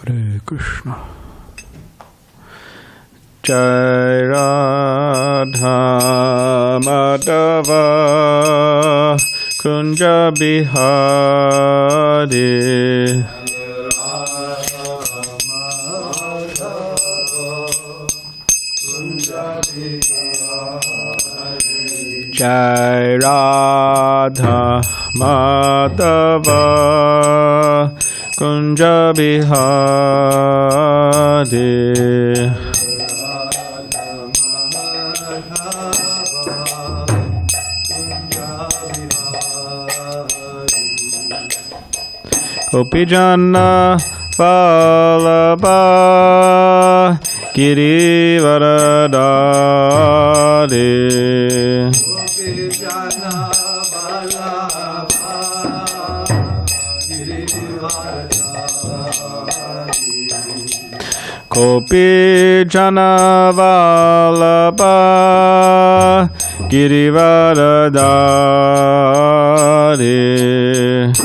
Hare Krishna. Jai Radha Madhava Kunja Bihari Jai Radha Madhava Kunja Bihari Gopijana Vallabha Girivaradari Gopijana Vallabha Girivaradari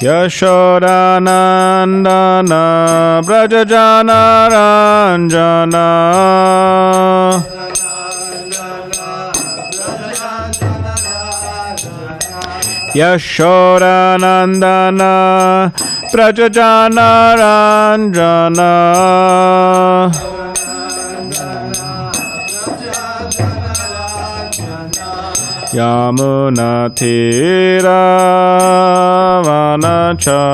Yashodanandana Brajajana Ranjana Yashodanandana Brajajana Ranjana Yamuna Tira Vanachari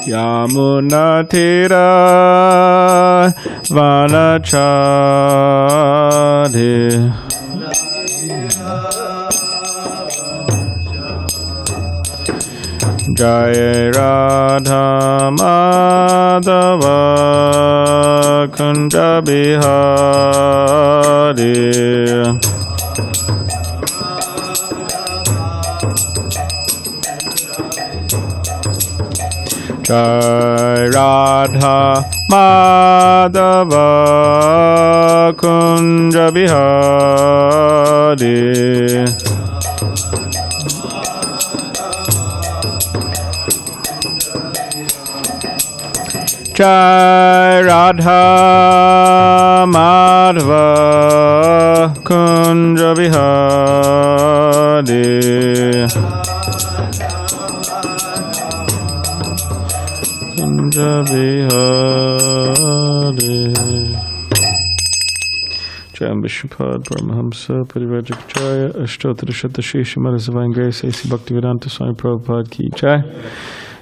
Yamuna Tira Vanachari Jai Radha Madhava Kunja Bihari Jai Radha Madhava Kunja Bihari Jai Radha Madhava Kunja Bihari Kunja Bihari Jai Vishnupad Paramahamsa Parivrajacharya Ashtottara-shatashri Srimad Divine Grace A.C. Bhakti-vedanta Swami Prabhupada Ki Jai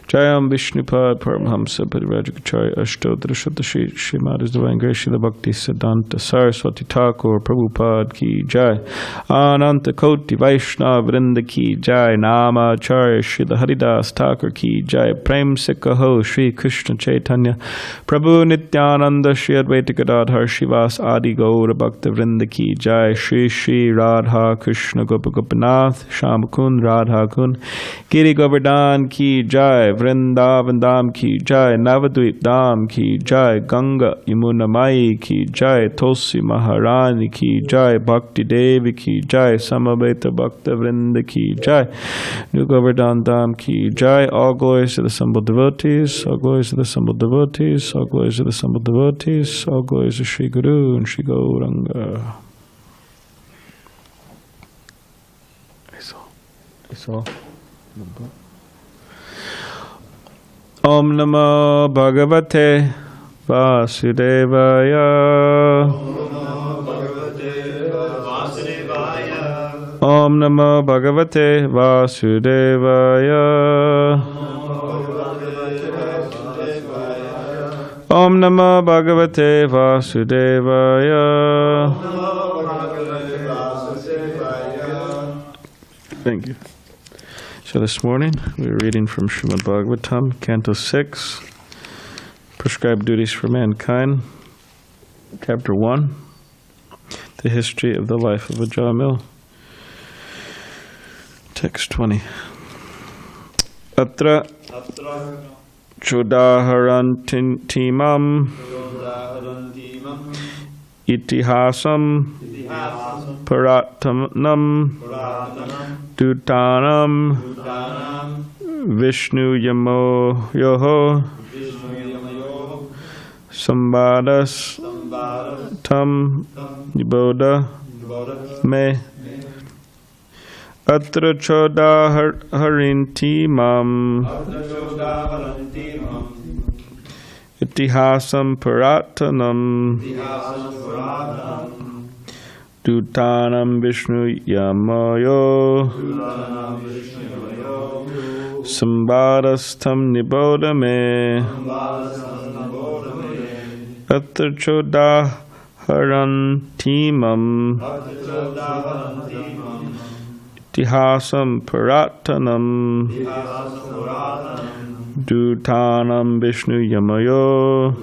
Jayam Vishnupad Paramahamsa Parivrajacharya Ashtottara-shatashri Srimad Divine Grace Śrīla Bhakti-siddhanta Saraswati Thakur Prabhupada Ki Jai Ananta Koti Vaishnava Vrinda Ki Jai Namacharya Śrīla Haridas Thakur Ki Jai Prem Se Kaho Shri Krishna Chaitanya Prabhu Nityananda Shri Advaita Gadadhar Shivas Adi Gaura Bhakta Vrinda Ki Jai Shri Shri Radha Krishna Gopa Gopinath Shamakund Radha Kund Giri Govardhan Ki Jai Vrindavan Dham Ki Jai Navadvip Dham Ki Jai Ganga Yamuna Mai Ki Jai Tulsi Maharani Ki Jai Bhakti Devi Ki Jai Samaveta Bhakta Vrinda Ki Jai New Govardhan Dham Ki Jai. All glories to the assembled devotees, all glories to the assembled devotees, all glories to the assembled devotees, all glories to Sri Guru and Sri Gauranga. That's all. Om Namo Bhagavate Vasudevaya. Om Namo Bhagavate Vasudevaya. Om Namo Bhagavate Vasudevaya. Thank you. So this morning we are reading from Srimad Bhagavatam, Canto 6, Prescribed Duties for Mankind, Chapter 1, The History of the Life of Ajāmila, Text 20. Atra Chodaharantimam Itihasam Puratanam Dutanam Vishnu Yamoyoho Sambadas Tam Niboda Me Atra Chodaharintimam Itihasam Puratanam Dutanam Vishnu Yamoyo Sambadastam Nibodame Atra Chodaharantimam Itihasam Puratanam Dutanam Vishnu Yamayo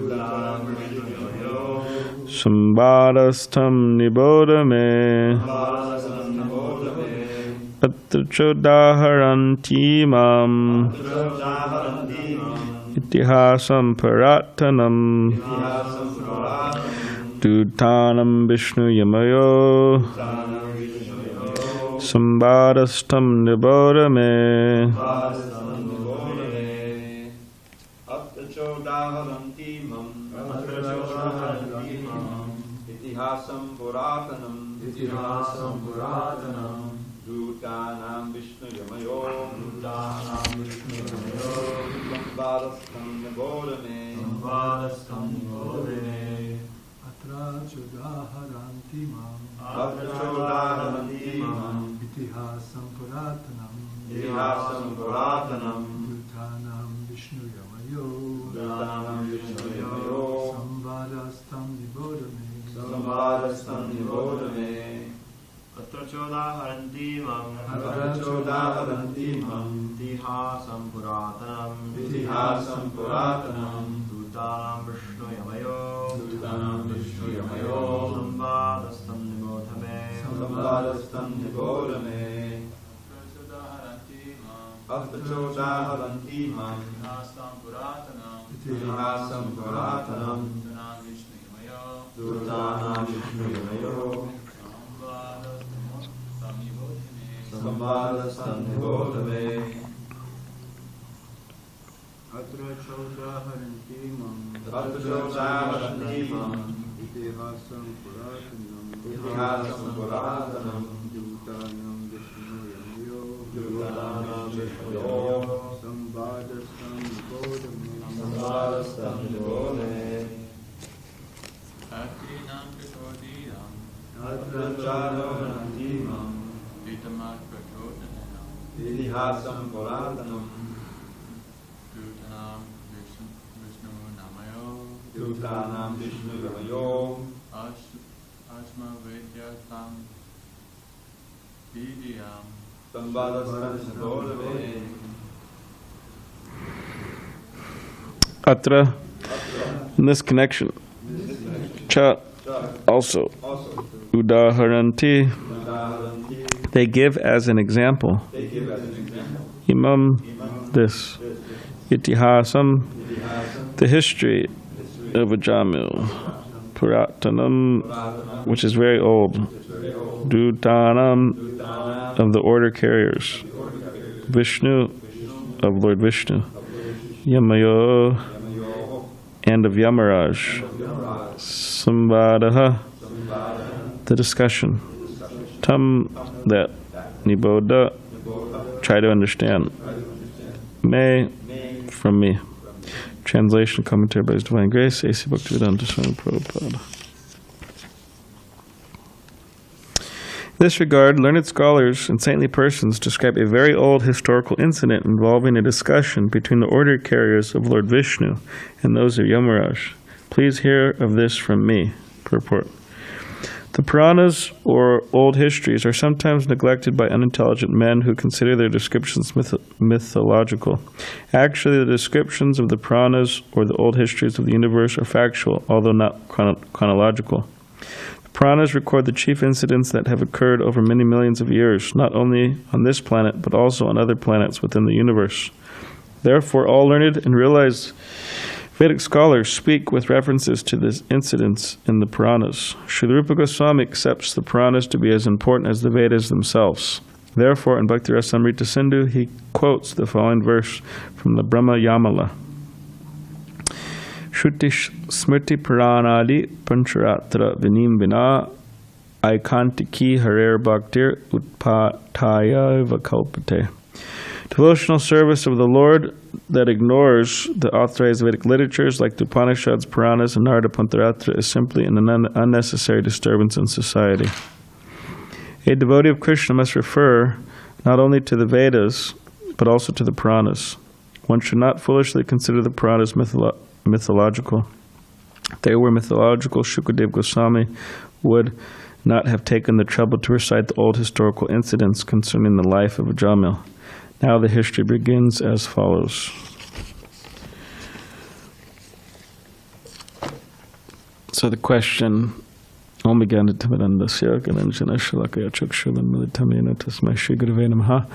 Sambadastam Nibodame Atra Chodaharantimam Itihasam Puratanam Dutanam Vishnu Yamayo Sambadastam Nibodame Itihasam Puratanam Dutanam Vishnu Yamayo Sambadastam Nibodame Atra Chodaharantimam Itihasam Puratanam Dutanam Vishnu Yamayo Sambadastam Nibodame Atra Chodaharantimam Itihasam Puratanam Dutanam Vishnu Yamayo Sambadastam Nibodame Atra Chodaharantimam Itihasam Puratanam Dutanam Vishnu Yamayo Sambadastam Nibodame Atra Chodaharantimam Itihasam Puratanam Dutanam Vishnu Yamayo Sambadastam Nibodame Atinam Kishodiyam Atra Chodaharantimam Itihasam Puratanam Dutanam Vishnu Yamayo Asma Vedyatam Vidiyam Sambadastam Nibodame Atra, in this connection, Cha also Udaharanti, they give as an example. Imam, this. Itihasam, the history of Ajāmila. Puratanam, which is very old. Dutanam, of the order carriers. Vishnu, of Lord Vishnu. Yamayo, and of Yamaraj. Sambadaha, the discussion. Tam, that. Niboda, try to understand. May, from me. Translation, commentary by His Divine Grace, A.C. Bhakti-rasāmṛta-sindhu, Swami Prabhupada. In this regard, learned scholars and saintly persons describe a very old historical incident involving a discussion between the order carriers of Lord Vishnu and those of Yamaraj. Please hear of this from me. Purport. The Purāṇas, or old histories, are sometimes neglected by unintelligent men who consider their descriptions mythological. Actually, the descriptions of the Purāṇas, or the old histories of the universe, are factual, although not chronological. The Purāṇas record the chief incidents that have occurred over many millions of years, not only on this planet, but also on other planets within the universe. Therefore, all learned and realized Vedic scholars speak with references to this incidents in the Purāṇas. Śrīla Rūpa Gosvāmī accepts the Purāṇas to be as important as the Vedas themselves. Therefore, in Bhakti-rasāmṛta-sindhu, he quotes the following verse from the Brahma-yāmala. śruti-smṛti-purāṇādi pañcarātra-vidhiṁ vinā aikāntikī harer bhaktir utpātāyaiva kalpate. Devotional service of the Lord that ignores the authorized Vedic literatures like the Upaniṣads, Purāṇas and Nārada-pañcarātra is simply an unnecessary disturbance in society. A devotee of Krishna must refer not only to the Vedas, but also to the Purāṇas. One should not foolishly consider the Purāṇas mythological. If they were mythological, Śukadeva Gosvāmī would not have taken the trouble to recite the old historical incidents concerning the life of Ajāmila. Now the history begins as follows. So the question, Om Vijnana Timirandasya Galanjana Shalakaya Chakshulam Militamena Tasmai Shigurave Namaha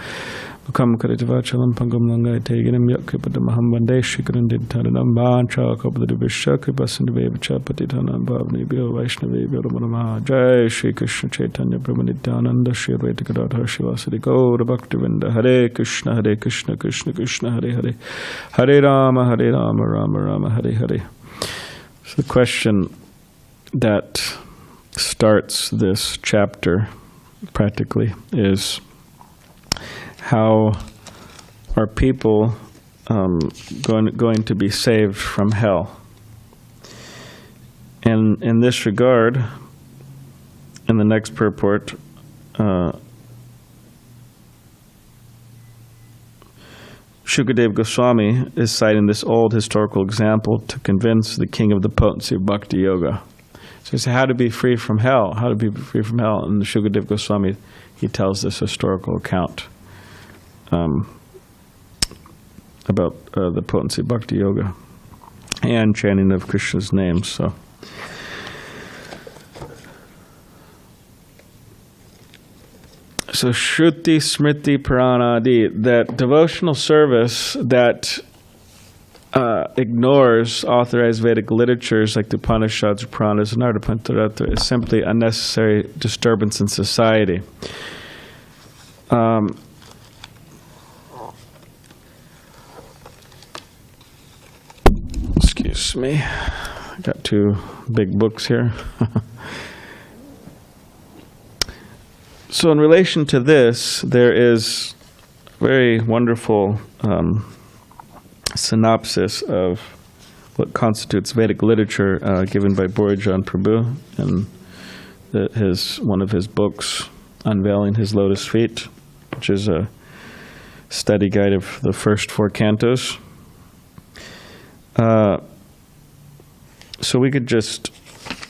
Mukam Karitavachalam Pangam Langai Teginam Yakipadamaham Vande Shikarandid Taranam Bancha Kapadavishya Kripasindavevacha Patitanam Bhavni Bhyo Vaishnavi Vyoramanama Jai Shri Krishna Chaitanya Brahmanityananda Shri Advaita Gadadhar Shivasari Gaura Bhaktivinda Hare Krishna Krishna Krishna Hare Hare Hare Rama Rama Rama Hare Hare. So the question that starts this chapter practically is, how are people going to be saved from hell? And in this regard, in the next purport, Śukadeva Gosvāmī is citing this old historical example to convince the king of the potency of bhakti yoga. So he said, how to be free from hell? How to be free from hell? And the Śukadeva Gosvāmī, he tells this historical account about the potency of bhakti yoga and chanting of Krishna's names. So śruti-smṛti-purāṇādi, that devotional service that ignores authorized Vedic literatures like the Upaniṣads, Purāṇas and Nārada-pañcarātra is simply unnecessary disturbance in society. Excuse me, I got two big books here. So in relation to this, there is a very wonderful synopsis of what constitutes Vedic literature given by Borijan Prabhu in one of his books, Unveiling His Lotus Feet, which is a study guide of the first 4 cantos. So we could just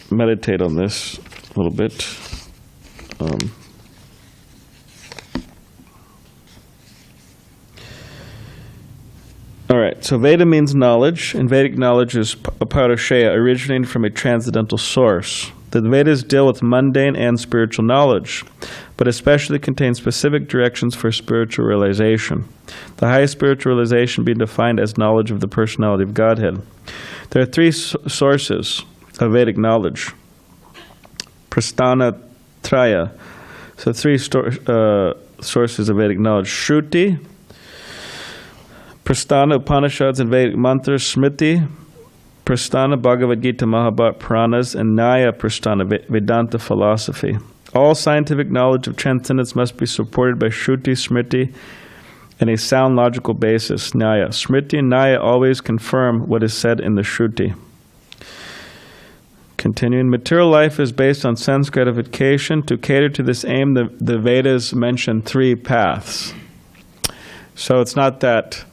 meditate on this a little bit. All right, so Veda means knowledge, and Vedic knowledge is paurashaya, originating from a transcendental source. The Vedas deal with mundane and spiritual knowledge, but especially contain specific directions for spiritual realization. The highest spiritual realization being defined as knowledge of the personality of Godhead. There are 3 sources of Vedic knowledge. Prasthana-traya, so 3 sources of Vedic knowledge. Śruti, Prasthana, Upaniṣads and Vedic mantras, Smriti, Prasthana, Bhagavad Gita, Mahabharata, Purāṇas, and Nyaya Prasthana, Vedanta philosophy. All scientific knowledge of transcendence must be supported by Śruti, Smriti, and a sound logical basis, Nyaya. Smriti and Nyaya always confirm what is said in the Śruti. Continuing, material life is based on sense gratification. To cater to this aim, the Vedas mention 3 paths. So it's not that,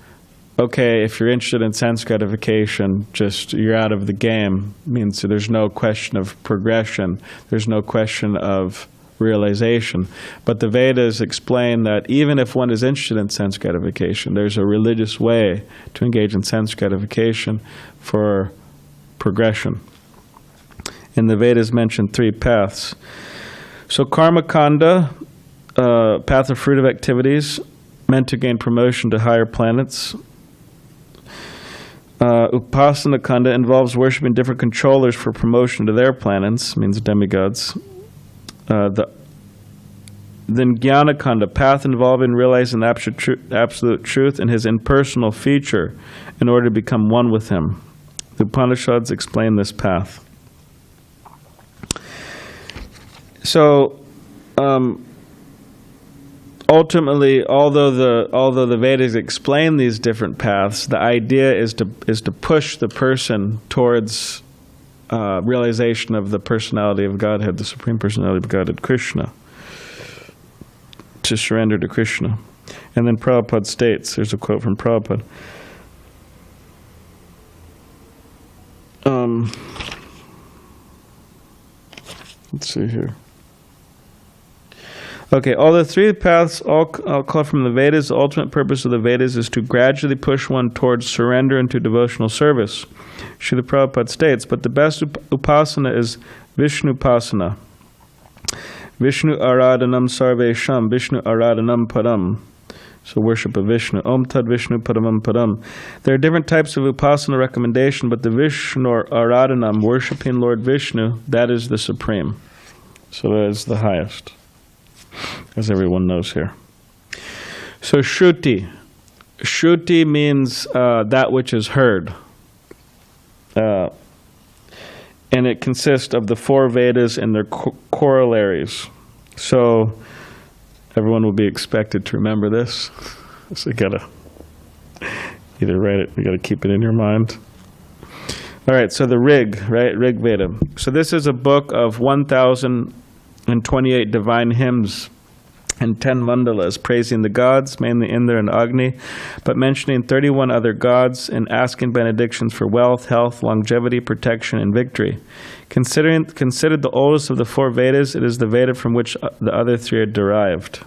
okay, if you're interested in sense gratification, just you're out of the game. It means there's no question of progression. There's no question of realization. But the Vedas explain that even if one is interested in sense gratification, there's a religious way to engage in sense gratification for progression. And the Vedas mention 3 paths. So karma kanda, path of fruitive activities, meant to gain promotion to higher planets. Upasana Kanda involves worshiping different controllers for promotion to their planets, means demigods. Then Jnana Kanda, path involving realizing the absolute truth in his impersonal feature in order to become one with him. The Upanishads explain this path. So, ultimately, although the Vedas explain these different paths, the idea is to push the person towards realization of the personality of Godhead, the Supreme Personality of Godhead, Krishna, to surrender to Krishna. And then Prabhupada states, there's a quote from Prabhupada, let's see here. Okay, all the three paths, all call from the Vedas. The ultimate purpose of the Vedas is to gradually push one towards surrender into devotional service. Srila Prabhupada states, but the best upasana is Vishnu-pasana. Vishnu Aradhanam Sarvesham, Vishnu Aradhanam Padam. So worship of Vishnu. Om Tad Vishnu Padamam Padam. There are different types of upasana recommendation, but the Vishnu Aradhanam, worshiping Lord Vishnu, that is the supreme. So that is the highest, as everyone knows here. So Shruti. Shruti means that which is heard. And it consists of the four Vedas and their corollaries. So everyone will be expected to remember this. So you gotta either write it, you gotta keep it in your mind. All right, so the Rig, right? Rig Veda. So this is a book of 1,028 divine hymns and 10 mandalas, praising the gods, mainly Indra and Agni, but mentioning 31 other gods and asking benedictions for wealth, health, longevity, protection, and victory. Considered the oldest of the four Vedas, it is the Veda from which the other three are derived.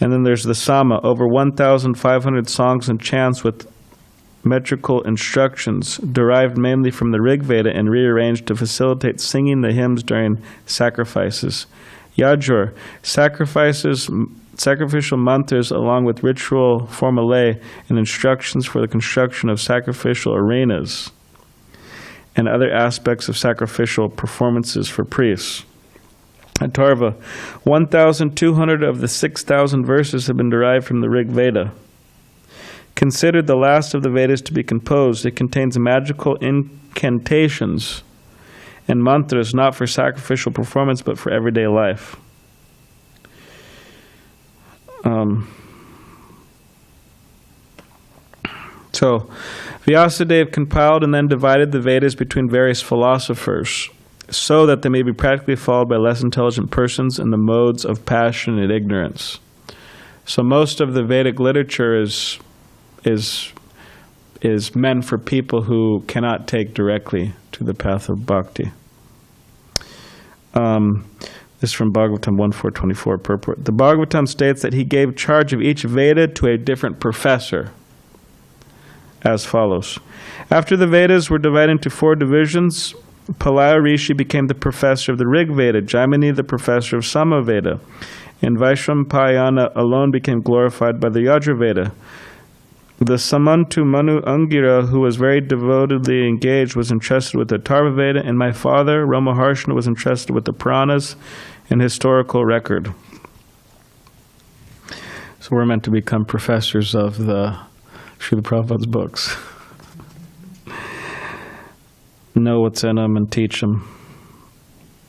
And then there's the Sama, over 1,500 songs and chants with metrical instructions, derived mainly from the Rig Veda and rearranged to facilitate singing the hymns during sacrifices. Yajur, sacrificial mantras along with ritual formulae and instructions for the construction of sacrificial arenas and other aspects of sacrificial performances for priests. Atharva, 1,200 of the 6,000 verses have been derived from the Rig Veda. Considered the last of the Vedas to be composed, it contains magical incantations and mantras not for sacrificial performance but for everyday life. So, Vyasadeva compiled and then divided the Vedas between various philosophers so that they may be practically followed by less intelligent persons in the modes of passion and ignorance. So most of the Vedic literature is meant for people who cannot take directly to the path of bhakti. This is from Bhagavatam 1.4.24 purport. The Bhagavatam states that he gave charge of each Veda to a different professor, as follows. After the Vedas were divided into four divisions, Palaya Rishi became the professor of the Rig Veda, Jaimini the professor of Sama Veda, and Vaishrampayana alone became glorified by the Yajur Veda. The Samantu Manu Angira, who was very devotedly engaged, was entrusted with the Atharva Veda, and my father, Ramaharshana, was entrusted with the Purāṇas and historical record. So we're meant to become professors of the Śrīla Prabhupada's books. Know what's in them and teach them,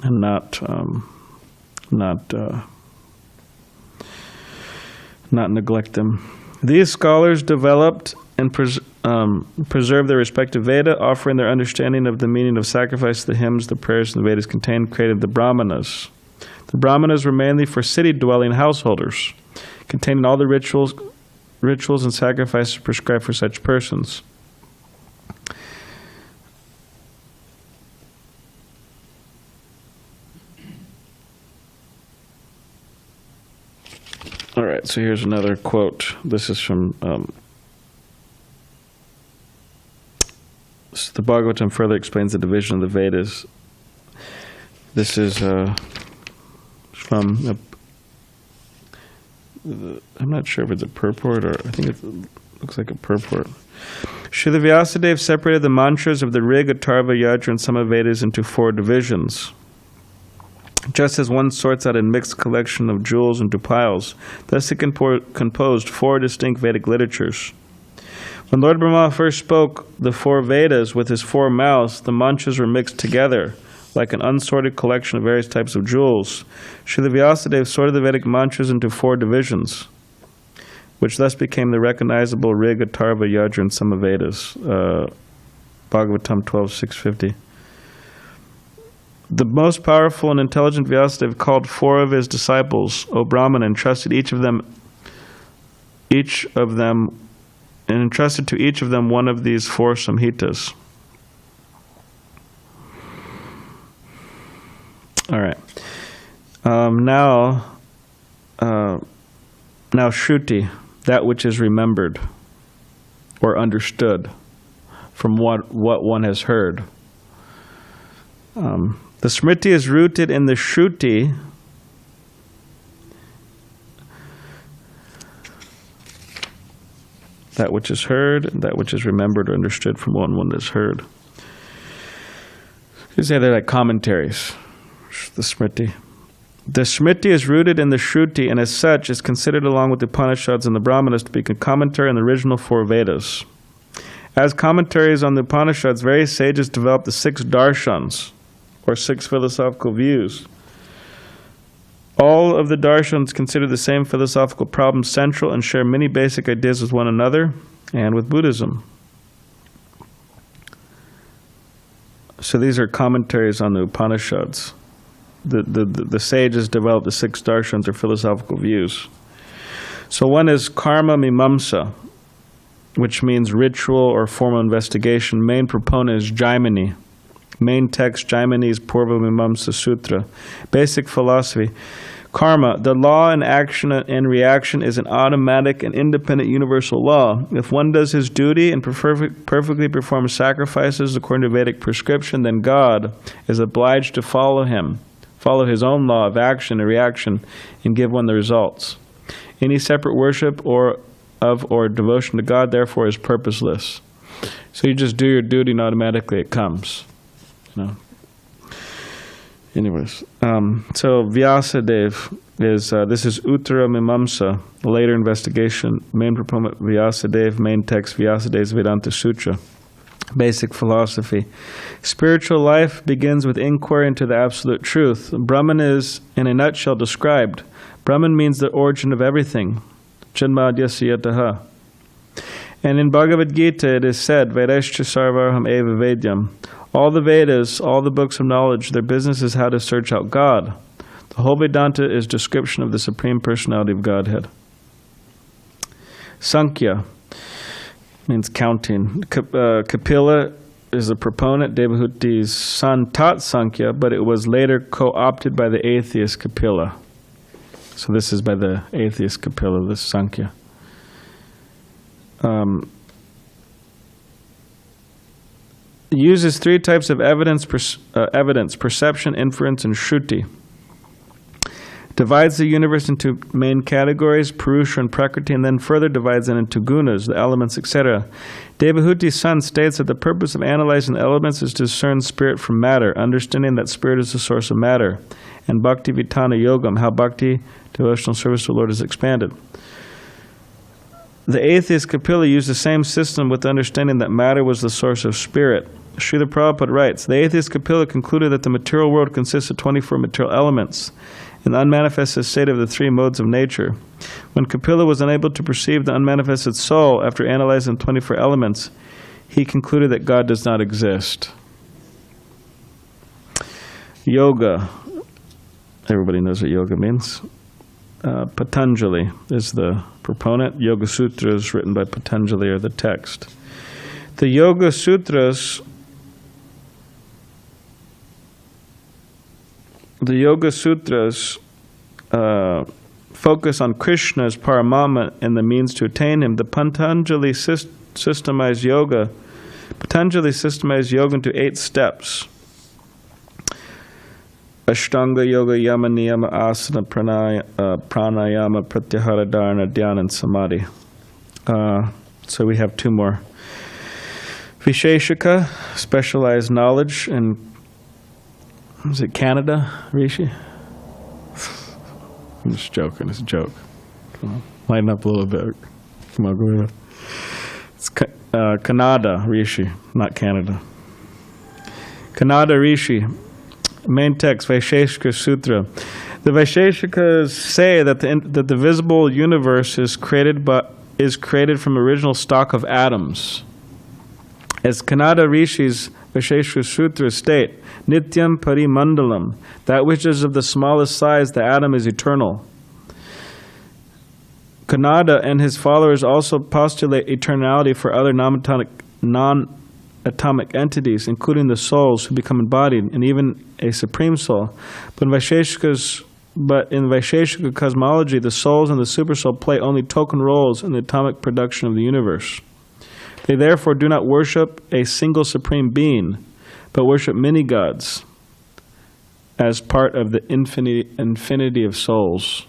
and not neglect them. These scholars developed and preserved their respective Veda, offering their understanding of the meaning of sacrifice, the hymns, the prayers, and the Vedas contained, created the Brahmanas. The Brahmanas were mainly for city-dwelling householders, containing all the rituals and sacrifices prescribed for such persons. All right, so here's another quote. This is from the Bhagavatam further explains the division of the Vedas. This is from, I'm not sure if it's a purport or I think it looks like a purport. Srila Vyasadeva separated the mantras of the Rig, Atharva, Yajur, and Samavedas into 4 divisions. Just as one sorts out a mixed collection of jewels into piles, thus he composed 4 distinct Vedic literatures. When Lord Brahma first spoke the 4 Vedas with his 4 mouths, the mantras were mixed together, like an unsorted collection of various types of jewels. Srila Vyasadeva sorted the Vedic mantras into 4 divisions, which thus became the recognizable Rig, Atharva, Yajur, and Samavedas. Bhagavatam 12.650. The most powerful and intelligent Vyasadeva called 4 of his disciples, O Brahman, and entrusted to each of them one of these 4 samhitas. All right. Now Shruti, that which is remembered or understood from what one has heard. The Smriti is rooted in the Shruti, that which is heard, that which is remembered or understood from what one has heard. You say they're like commentaries, the Smriti. The Smriti is rooted in the Shruti, and as such is considered along with the Upaniṣads and the Brahmanas to be a commentary on the original 4 Vedas. As commentaries on the Upaniṣads, various sages developed the 6 darshans, or 6 philosophical views. All of the darshans consider the same philosophical problem central and share many basic ideas with one another and with Buddhism. So these are commentaries on the Upaniṣads. The sages developed the 6 darshans, or philosophical views. So one is karma mimamsa, which means ritual or formal investigation. Main proponent is Jaimini. Main text, Jaimini's Purva Mimamsa Sutra. Basic philosophy. Karma, the law and action and reaction, is an automatic and independent universal law. If one does his duty and perfectly performs sacrifices according to Vedic prescription, then God is obliged to follow his own law of action and reaction, and give one the results. Any separate worship or devotion to God, therefore, is purposeless. So you just do your duty and automatically it comes. Anyways, so Vyasadeva is, this is Uttara Mimamsa, later investigation, main proponent Vyasadeva, main text Vyasadeva's Vedanta Sutra. Basic philosophy. Spiritual life begins with inquiry into the absolute truth. Brahman is, in a nutshell, described. Brahman means the origin of everything. Janmadhyasya yataha. And in Bhagavad Gita it is said, Vedascha sarvarham eva vedyam. All the Vedas, all the books of knowledge, their business is how to search out God. The whole Vedanta is description of the Supreme Personality of Godhead. Sankhya means counting. Kapila is a proponent. Devahuti's son taught Sankhya, but it was later co-opted by the atheist Kapila. So this is by the atheist Kapila, this Sankhya. Uses 3 types of evidence, perception, inference, and shruti. Divides the universe into main categories, Purusha and Prakriti, and then further divides it into gunas, the elements, etc. Devahuti's son states that the purpose of analyzing the elements is to discern spirit from matter, understanding that spirit is the source of matter, and Bhakti Vitana Yogam, how bhakti, devotional service to the Lord, is expanded. The atheist Kapila used the same system with the understanding that matter was the source of spirit. Śrīla Prabhupada writes, the atheist Kapila concluded that the material world consists of 24 material elements, in the unmanifested state of the 3 modes of nature. When Kapila was unable to perceive the unmanifested soul after analyzing 24 elements, he concluded that God does not exist. Yoga. Everybody knows what yoga means. Patanjali is the proponent. Yoga Sutras written by Patanjali are the text. The Yoga Sutras focus on Krishna as Paramama and the means to attain him. The Patanjali systemized yoga into 8 steps. Ashtanga Yoga, Yama, Niyama, Asana, Pranayama, Pratyahara, Dharana, Dhyana, and Samadhi. So we have 2 more. Visheshika, specialized knowledge in, is it Canada, Rishi? I'm just joking, it's a joke. Come on, lighten up a little bit. Come on, go ahead. It's Kannada Rishi, not Canada. Kannada Rishi, main text, Vaisheshika Sutra. The Vaisheshikas say that the visible universe is created from original stock of atoms. As Kannada Rishis Vaisheshika Sutra state, Nityam Parimandalam, that which is of the smallest size, the atom is eternal. Kannada and his followers also postulate eternality for other non-atomic entities, including the souls who become embodied, and even a supreme soul. But in Vaisheshika cosmology, the souls and the supersoul play only token roles in the atomic production of the universe. They therefore do not worship a single supreme being, but worship many gods as part of the infinity of souls.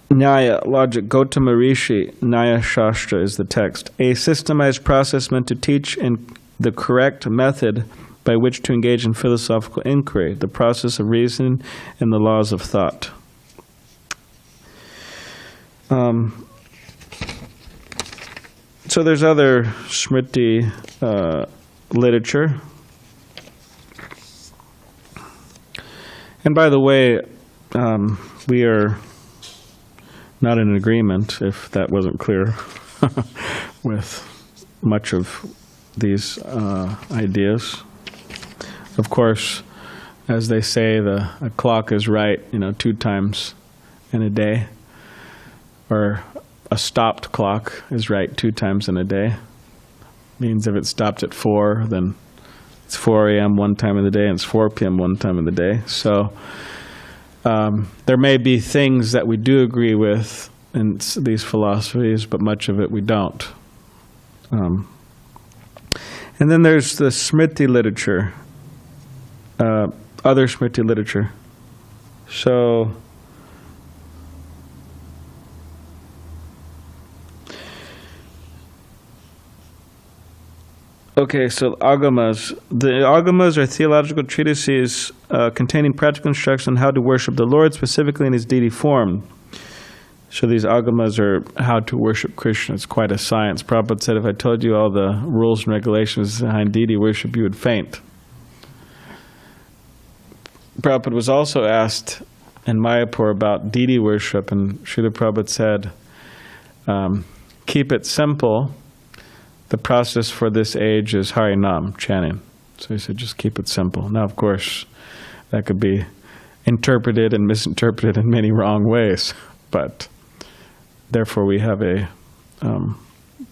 Nyaya, logic, Gautama Rishi, Nyaya Shastra is the text. A systemized process meant to teach in the correct method by which to engage in philosophical inquiry, the process of reasoning and the laws of thought. So there's other Smriti literature. And by the way, we are not in agreement, if that wasn't clear, with much of these ideas. Of course, as they say, a clock is right, 2 times in a day, or a stopped clock is right 2 times in a day. Means if it stopped at 4, then it's 4 a.m. one time in the day, and it's 4 p.m. one time in the day. So there may be things that we do agree with in these philosophies, but much of it we don't. And then there's the Smriti literature, other Smriti literature. So okay, so Agamas. The Agamas are theological treatises containing practical instruction on how to worship the Lord, specifically in his deity form. So these Agamas are how to worship Krishna. It's quite a science. Prabhupada said, if I told you all the rules and regulations behind deity worship, you would faint. Prabhupada was also asked in Mayapur about deity worship, and Srila Prabhupada said, keep it simple. The process for this age is Harinam, chanting. So he said, just keep it simple. Now, of course, that could be interpreted and misinterpreted in many wrong ways, but therefore we have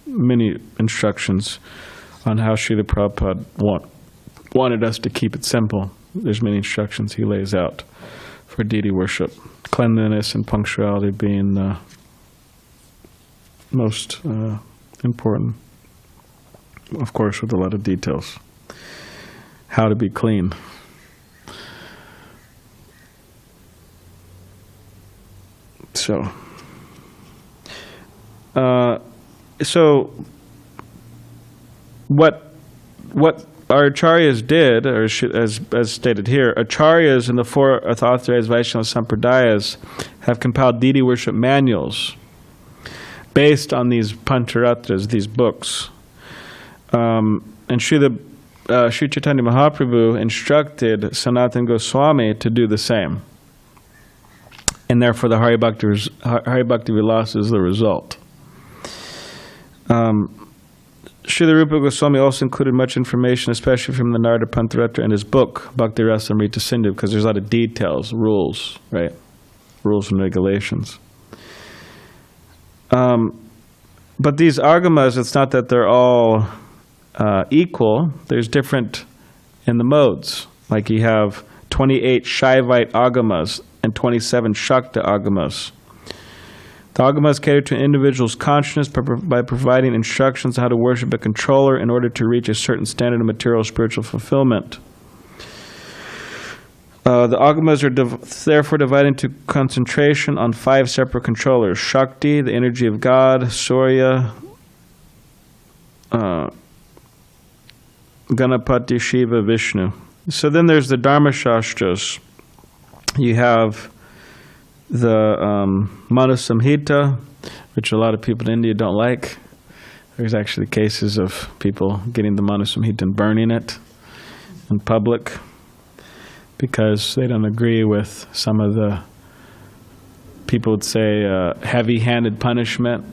many instructions on how Srila Prabhupada wanted us to keep it simple. There's many instructions he lays out for deity worship. Cleanliness and punctuality being the most important. Of course, with a lot of details. How to be clean. So what our acharyas did, or as stated here, acharyas in the 4 authorized Vaishnava sampradayas have compiled deity worship manuals based on these pañcarātras, these books. And Sri Chaitanya Mahaprabhu instructed Sanatana Goswami to do the same. And therefore the Hari Bhakti Vilasa is the result. Śrīla Rūpa Gosvāmī also included much information, especially from the Nārada-pañcarātra in his book, Bhakti-rasāmṛta-sindhu, because there's a lot of details, rules, right? Rules and regulations. But these agamas, it's not that they're all equal. There's different in the modes. Like you have 28 Shaivite agamas and 27 Shakta agamas. The agamas cater to an individual's consciousness by providing instructions on how to worship a controller in order to reach a certain standard of material spiritual fulfillment. The agamas are therefore divided into concentration on 5 separate controllers: Shakti, the energy of God; Surya, Ganapati, Shiva, Vishnu. So then there's the Dharma Shastras. You have the Manu Samhita, which a lot of people in India don't like. There's actually cases of people getting the Manu Samhita and burning it in public because they don't agree with some of the, people would say, heavy-handed punishment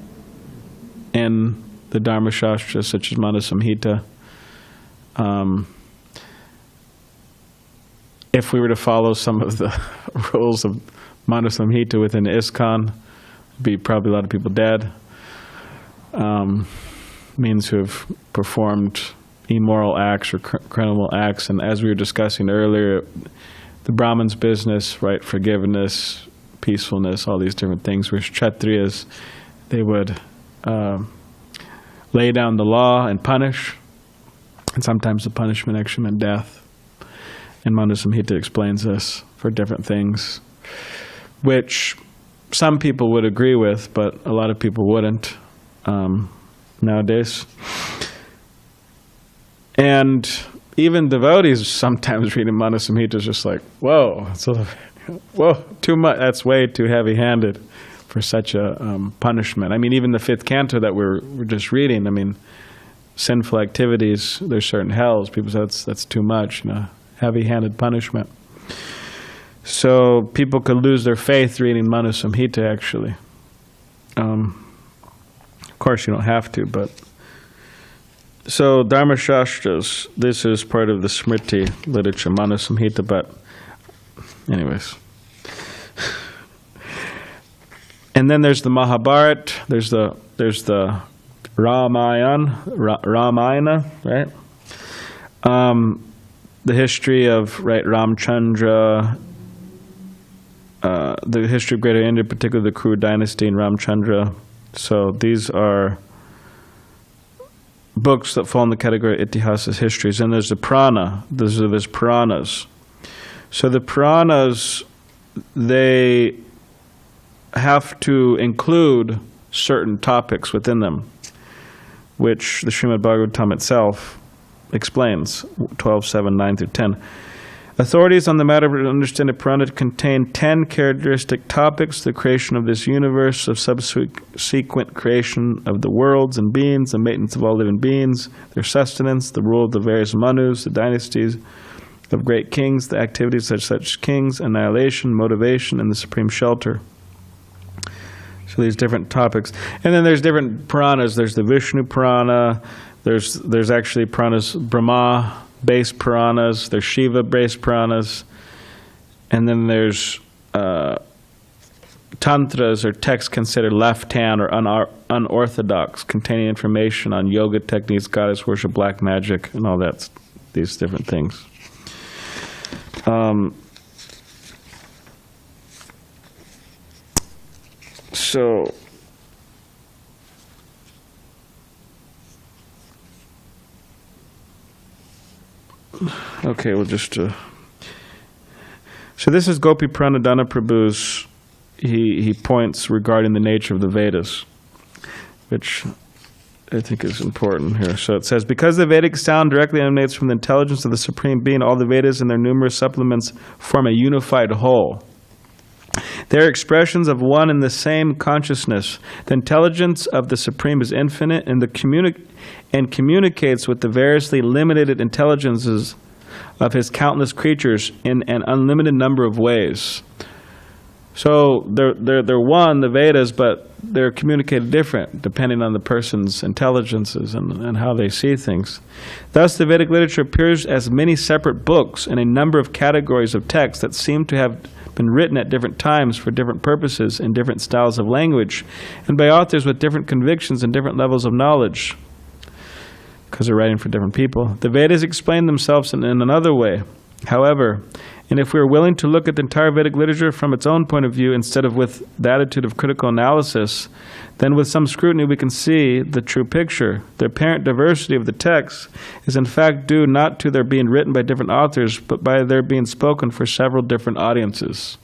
in the Dharma Shastras, such as Manu Samhita. If we were to follow some of the rules of Manu Samhita within ISKCON, there'd be probably a lot of people dead. Means who have performed immoral acts or criminal acts. And as we were discussing earlier, the Brahman's business, right, forgiveness, peacefulness, all these different things, whereas Kshatriyas, they would lay down the law and punish, and sometimes the punishment actually meant death. And Manu Samhita explains this for different things, which some people would agree with, but a lot of people wouldn't nowadays. And even devotees sometimes reading Manu Samhita is just like, whoa, too much. That's way too heavy-handed for such a punishment. I mean, even the 5th canto that we're just reading, I mean, sinful activities, there's certain hells. People say that's too much, heavy-handed punishment. So people could lose their faith reading Manu Samhita, actually. Of course, you don't have to, but... So, Dharma Shastras, this is part of the Smriti literature, Manu Samhita, but anyways. And then there's the Mahabharata, there's the Ramayana, right? The history of, right, Ramchandra, the history of Greater India, particularly the Kuru dynasty and Ramchandra. So these are books that fall in the category of Itihasas, histories. And there's the Purāṇa. There's Purāṇas. So the Purāṇas, they have to include certain topics within them, which the Srimad Bhagavatam itself explains, 12.7, 9 through 10. Authorities on the matter of understanding Purāṇa contain 10 characteristic topics: the creation of this universe, of subsequent creation of the worlds and beings, the maintenance of all living beings, their sustenance, the rule of the various manus, the dynasties of great kings, the activities of such kings, annihilation, motivation, and the supreme shelter. So these different topics. And then there's different Purāṇas. There's the Vishnu Purāṇa. There's actually Purāṇas, Brahma-based Purāṇas. There's Shiva-based Purāṇas. And then there's Tantras, or texts considered left-hand or unorthodox, containing information on yoga techniques, goddess worship, black magic, and all that, these different things. Okay, we'll just... So this is Gopi Pranadana Prabhu's, he points regarding the nature of the Vedas, which I think is important here. So it says, because the Vedic sound directly emanates from the intelligence of the Supreme Being, all the Vedas and their numerous supplements form a unified whole. They are expressions of one and the same consciousness. The intelligence of the Supreme is infinite and communicates with the variously limited intelligences of his countless creatures in an unlimited number of ways. So they're one, the Vedas, but they're communicated different depending on the person's intelligences and how they see things. Thus, the Vedic literature appears as many separate books in a number of categories of texts that seem to have been written at different times for different purposes in different styles of language and by authors with different convictions and different levels of knowledge, because they're writing for different people. The Vedas explain themselves in another way. However, And if we are willing to look at the entire Vedic literature from its own point of view instead of with the attitude of critical analysis, then with some scrutiny we can see the true picture. The apparent diversity of the texts is in fact due not to their being written by different authors, but by their being spoken for several different audiences.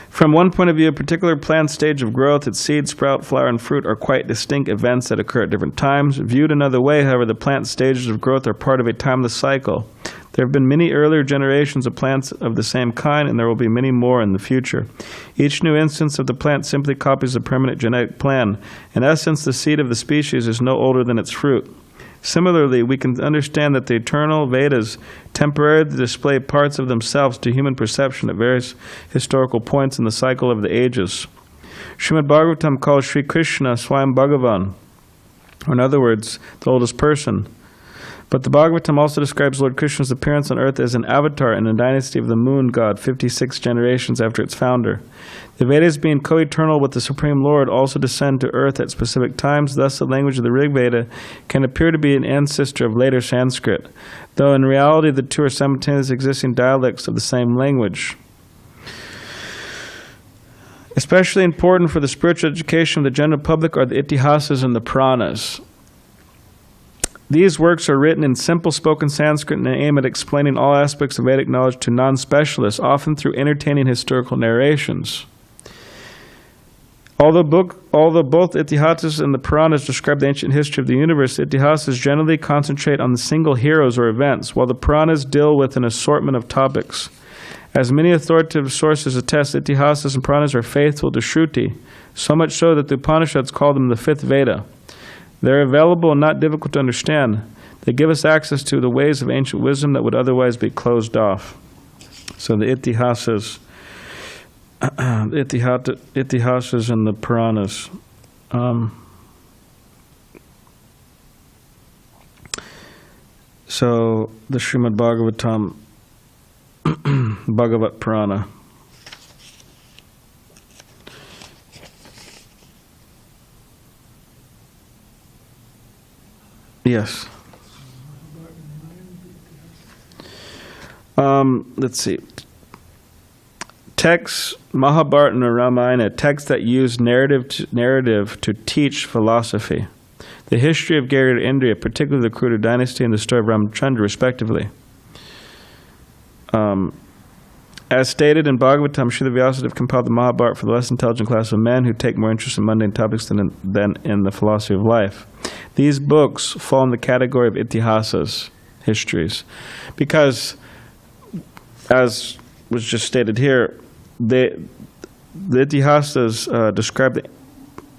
From one point of view, a particular plant stage of growth, its seed, sprout, flower, and fruit are quite distinct events that occur at different times. Viewed another way, however, the plant stages of growth are part of a timeless cycle. There have been many earlier generations of plants of the same kind, and there will be many more in the future. Each new instance of the plant simply copies the permanent genetic plan. In essence, the seed of the species is no older than its fruit. Similarly, we can understand that the eternal Vedas temporarily display parts of themselves to human perception at various historical points in the cycle of the ages. Srimad Bhagavatam calls Sri Krishna Swayam Bhagavan, or in other words, the oldest person. But the Bhagavatam also describes Lord Krishna's appearance on earth as an avatar in the dynasty of the moon god 56 generations after its founder. The Vedas, being co-eternal with the Supreme Lord, also descend to earth at specific times. Thus, the language of the Rig Veda can appear to be an ancestor of later Sanskrit, though in reality the two are simultaneously existing dialects of the same language. Especially important for the spiritual education of the general public are the Itihasas and the Purāṇas. These works are written in simple spoken Sanskrit and aim at explaining all aspects of Vedic knowledge to non-specialists, often through entertaining historical narrations. Although both Itihasas and the Purāṇas describe the ancient history of the universe, the Itihasas generally concentrate on the single heroes or events, while the Purāṇas deal with an assortment of topics. As many authoritative sources attest, Itihasas and Purāṇas are faithful to Shruti, so much so that the Upaniṣads call them the fifth Veda. They're available and not difficult to understand. They give us access to the ways of ancient wisdom that would otherwise be closed off. So the Itihasas, and the Purāṇas. So the Srimad Bhagavatam, Bhagavat Purāṇa. Yes. Let's see. Texts, Mahabharata and Ramayana, texts that use narrative to teach philosophy. The history of Gariya Indriya, particularly the Kuruta dynasty and the story of Ramachandra, respectively. As stated in Bhagavatam, Srila Vyasadeva compiled the Mahabharata for the less intelligent class of men who take more interest in mundane topics than in the philosophy of life. These books fall in the category of itihasas, histories, because, as was just stated here, the itihasas describe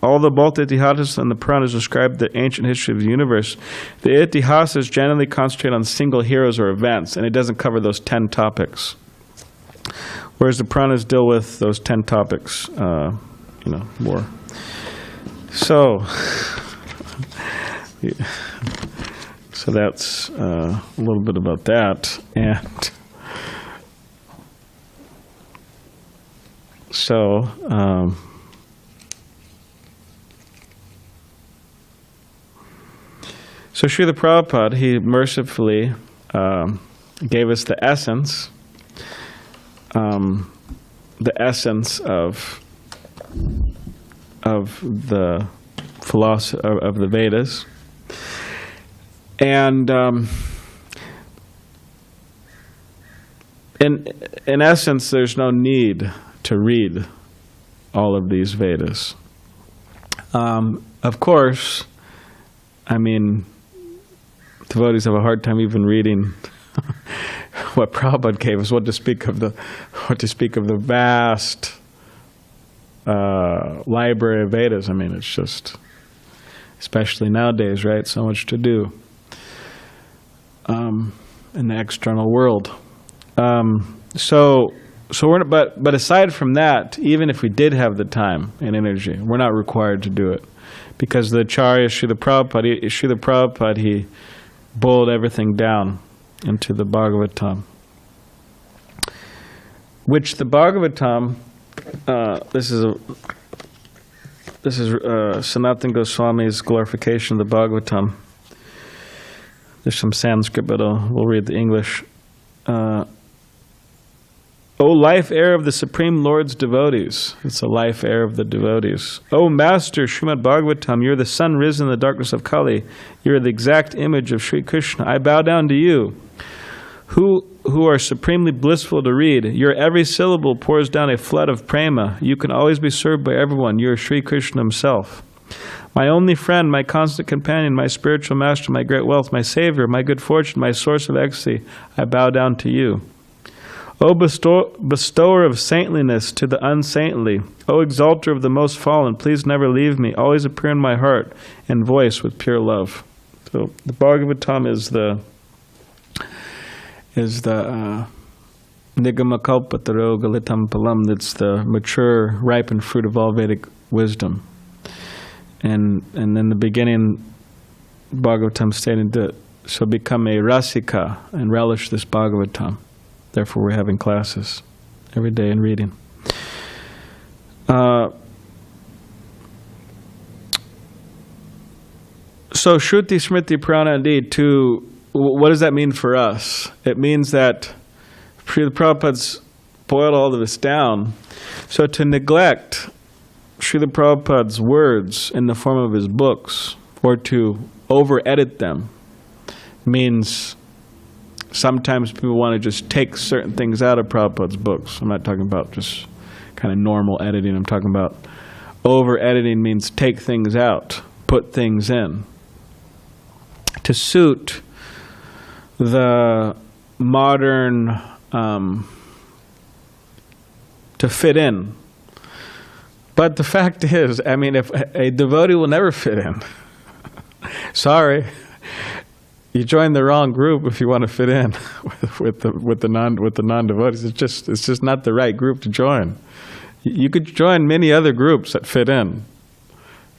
both the itihasas and the Purāṇas describe the ancient history of the universe. The itihasas generally concentrate on single heroes or events, and it doesn't cover those 10 topics. Whereas the Purāṇas deal with those 10 topics, more. So, so that's a little bit about that, and so Śrīla Prabhupada, he mercifully gave us the essence of the philosophy of the Vedas, and in essence, there's no need to read all of these Vedas. Of course, I mean, devotees have a hard time even reading what Prabhupada gave us. What to speak of the vast library of Vedas. I mean, it's just, especially nowadays, right? So much to do in the external world. So we're not, but aside from that, even if we did have the time and energy, we're not required to do it, because the Acharya Śrīla Prabhupada, he boiled everything down into the Bhagavatam. Which the Bhagavatam, this is Sanatana Goswami's glorification of the Bhagavatam. There's some Sanskrit, but we'll read the English. O life heir of the Supreme Lord's devotees. It's a life heir of the devotees. O Master, Srimad Bhagavatam, you're the sun risen in the darkness of Kali. You're the exact image of Sri Krishna. I bow down to you, who are supremely blissful to read. Your every syllable pours down a flood of prema. You can always be served by everyone. You're Sri Krishna himself. My only friend, my constant companion, my spiritual master, my great wealth, my savior, my good fortune, my source of ecstasy, I bow down to you. O bestower of saintliness to the unsaintly, O exalter of the most fallen, please never leave me. Always appear in my heart and voice with pure love. So the Bhagavatam is the Nigamakalpataro Galitam Palam. That's the mature, ripened fruit of all Vedic wisdom. And in the beginning, Bhagavatam stated that so become a rasika and relish this Bhagavatam. Therefore, we're having classes every day and reading. So, śruti-smṛti-purāṇādi, what does that mean for us? It means that Srila Prabhupada's boiled all of this down. So to neglect Srila Prabhupada's words in the form of his books, or to over-edit them, means sometimes people want to just take certain things out of Prabhupada's books. I'm not talking about just kind of normal editing. I'm talking about over-editing means take things out, put things in, to suit the modern, to fit in. But the fact is, I mean, if a devotee will never fit in. Sorry. You join the wrong group if you want to fit in with the non-devotees. It's just not the right group to join. You could join many other groups that fit in.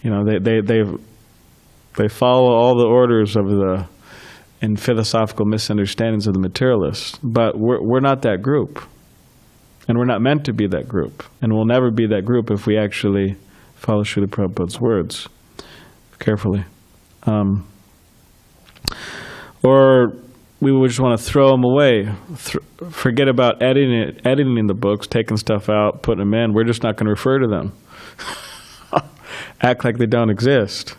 You know, they follow all the orders of the and philosophical misunderstandings of the materialists. But we're not that group, and we're not meant to be that group, and we'll never be that group if we actually follow Srila Prabhupada's words carefully. Or we would just want to throw them away, forget about editing the books, taking stuff out, putting them in. We're just not going to refer to them. Act like they don't exist.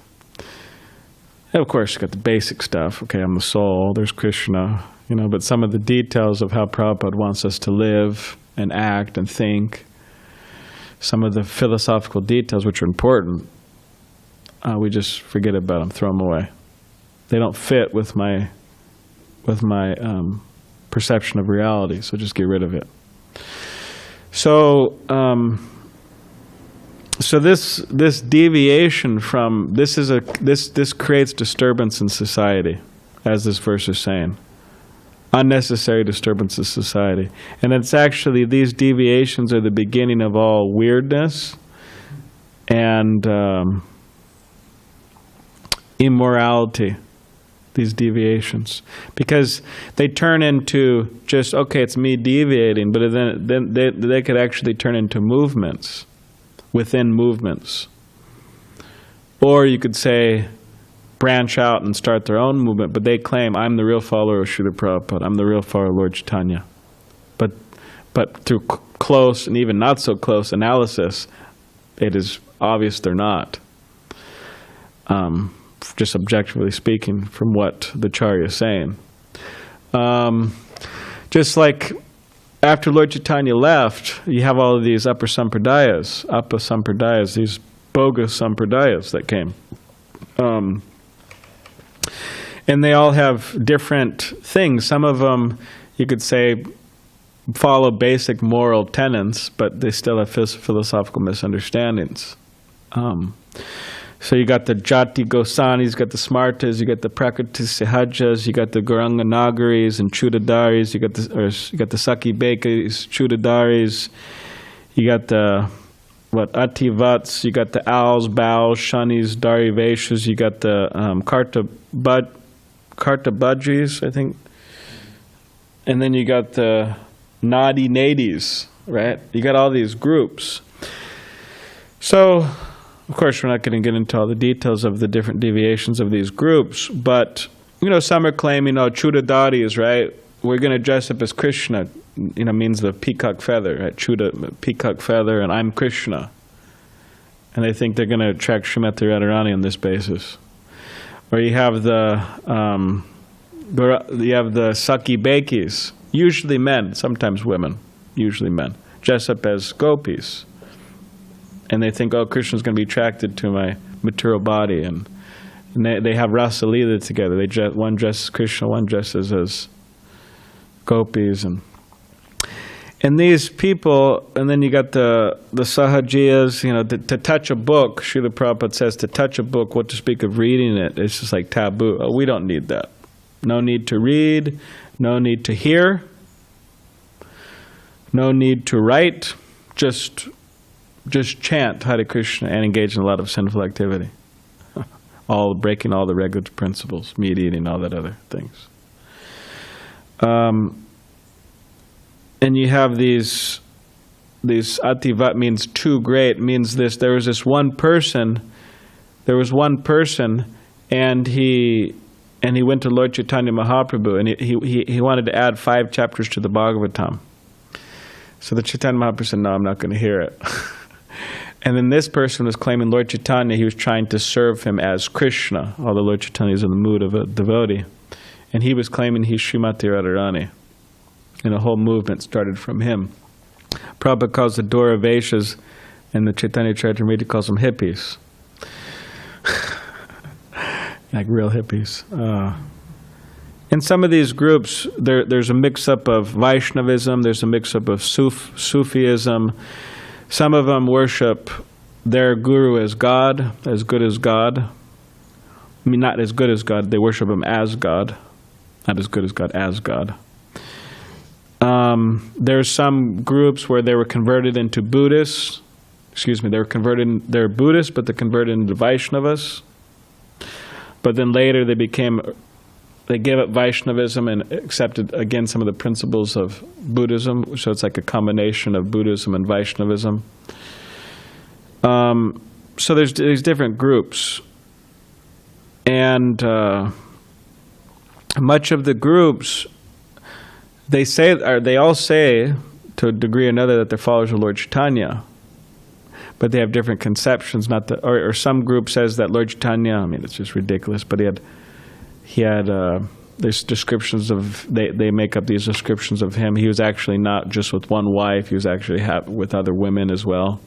And of course, you got the basic stuff. Okay, I'm the soul, there's Krishna, you know, but some of the details of how Prabhupada wants us to live and act and think, some of the philosophical details which are important, we just forget about them, throw them away. They don't fit with my perception of reality, so just get rid of it. So, so this deviation from this creates disturbance in society, as this verse is saying, unnecessary disturbance in society, and it's actually these deviations are the beginning of all weirdness and immorality. These deviations, because they turn into just, okay, it's me deviating, but then they could actually turn into movements within movements. Or you could say branch out and start their own movement, but they claim, I'm the real follower of Srila Prabhupada, I'm the real follower of Lord Chaitanya. But through close and even not so close analysis, it is obvious they're not. Just objectively speaking, from what the Charya is saying. Just like after Lord Chaitanya left, you have all of these upper sampradayas, these bogus sampradayas that came. And they all have different things. Some of them, you could say, follow basic moral tenets, but they still have philosophical misunderstandings. So you got the Jati Gosanis, you got the Smartas, you got the Prakriti Sahajas, you got the Gauranga Nagaris and Chudadaris, you got the Saki Bekis, Chudadaris, you got the Ativats, you got the Owls, Bows, Shanis, Dariveshas, you got the Kartabudgis, I think. and then you got the Nādi-nadis, right? You got all these groups. So, of course, we're not going to get into all the details of the different deviations of these groups, but, some are claiming, Chudadadis, right? We're going to dress up as Krishna, means the peacock feather, right? Chuda, peacock feather, and I'm Krishna. And they think they're going to attract Srimati Radharani on this basis. Or you have the Saki Bekis, usually men, sometimes women, usually men, dress up as gopis. And they think, Krishna's going to be attracted to my material body. And they have Rasa Leela together. One dresses Krishna, one dresses as gopis. And these people, and then you got the Sahajiyas, to touch a book, Śrīla Prabhupada says, to touch a book, what to speak of reading it, it's just like taboo. We don't need that. No need to read, no need to hear, no need to write, just chant Hare Krishna and engage in a lot of sinful activity. Breaking all the regular principles, meat eating, all that other things. And you have these ativat means too great, means this. There was one person, and he went to Lord Chaitanya Mahaprabhu, and he wanted to add 5 chapters to the Bhagavatam. So the Chaitanya Mahaprabhu said, no, I'm not going to hear it. And then this person was claiming Lord Chaitanya, he was trying to serve him as Krishna, although Lord Chaitanya is in the mood of a devotee. And he was claiming he's Srimati Radharani. And a whole movement started from him. Prabhupada calls the Doravaishas, and the Chaitanya Charitamrita calls them hippies. Like real hippies. In some of these groups, there's a mix-up of Vaishnavism, there's a mix-up of Sufism. Some of them worship their guru as God, as good as God. I mean, not as good as God, they worship him as God. Not as good as God, as God. There's some groups where they were converted into Buddhists. They're Buddhists, but they're converted into Vaishnavas. But then later they gave up Vaishnavism and accepted, again, some of the principles of Buddhism. So it's like a combination of Buddhism and Vaishnavism. So there's these different groups. And much of the groups, they all say, to a degree or another, that they're followers of Lord Chaitanya. But they have different conceptions. Or some group says that Lord Chaitanya, it's just ridiculous, but he had there's descriptions of, they make up these descriptions of him. He was actually not just with one wife, he was actually with other women as well.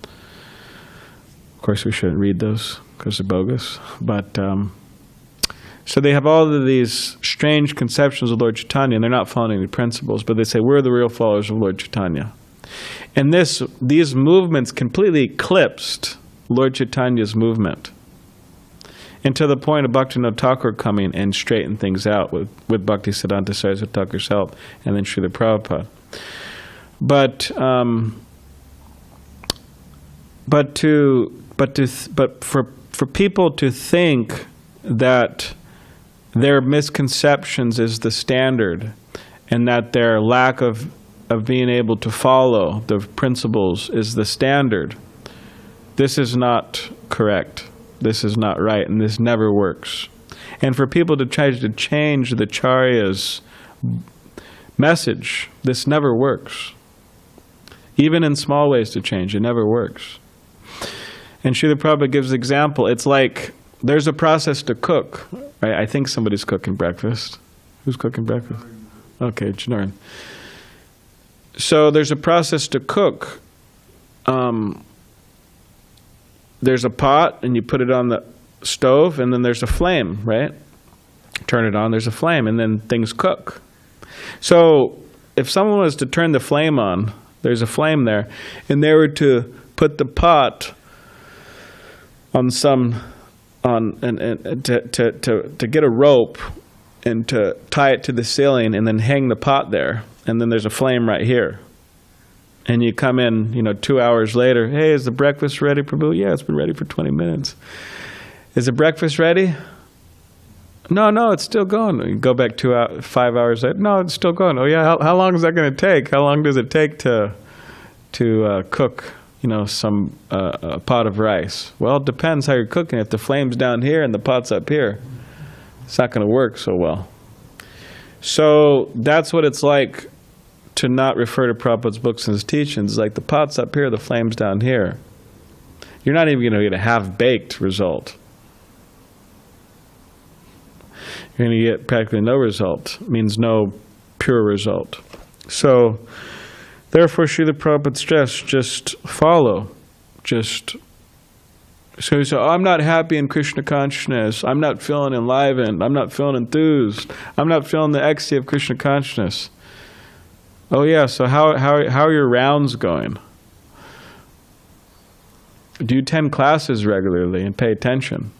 Of course, we shouldn't read those because they're bogus. But so they have all of these strange conceptions of Lord Chaitanya, and they're not following the principles, but they say, we're the real followers of Lord Chaitanya. And these movements completely eclipsed Lord Chaitanya's movement. And to the point of Bhaktivinoda Thakur coming and straighten things out with Bhaktisiddhanta Saraswati Thakur's help, and then Śrīla Prabhupada. But for people to think that their misconceptions is the standard, and that their lack of being able to follow the principles is the standard, this is not correct. This is not right, and this never works. And for people to try to change the Charya's message, this never works. Even in small ways to change, it never works. And Śrīla Prabhupada gives an example. It's like there's a process to cook, right? I think somebody's cooking breakfast. Who's cooking breakfast? Okay, Janoran. So there's a process to cook. There's a pot, and you put it on the stove, and then there's a flame, right? Turn it on, there's a flame, and then things cook. So if someone was to turn the flame on, there's a flame there, and they were to put the pot on to get a rope and to tie it to the ceiling and then hang the pot there, and then there's a flame right here. And you come in, 2 hours later, hey, is the breakfast ready, Prabhu? Yeah, it's been ready for 20 minutes. Is the breakfast ready? No, it's still going. You go back 5 hours later. No, it's still going. Oh yeah, how long is that going to take? How long does it take to cook, some a pot of rice? Well, it depends how you're cooking. If the flame's down here and the pot's up here, it's not going to work so well. So that's what it's like to not refer to Prabhupada's books and his teachings. Like the pot's up here, the flame's down here. You're not even going to get a half-baked result. You're going to get practically no result. It means no pure result. So, therefore, Srila Prabhupada stressed, just follow. So he said, I'm not happy in Krishna consciousness. I'm not feeling enlivened. I'm not feeling enthused. I'm not feeling the ecstasy of Krishna consciousness. Oh yeah, so how are your rounds going? Do you attend classes regularly and pay attention?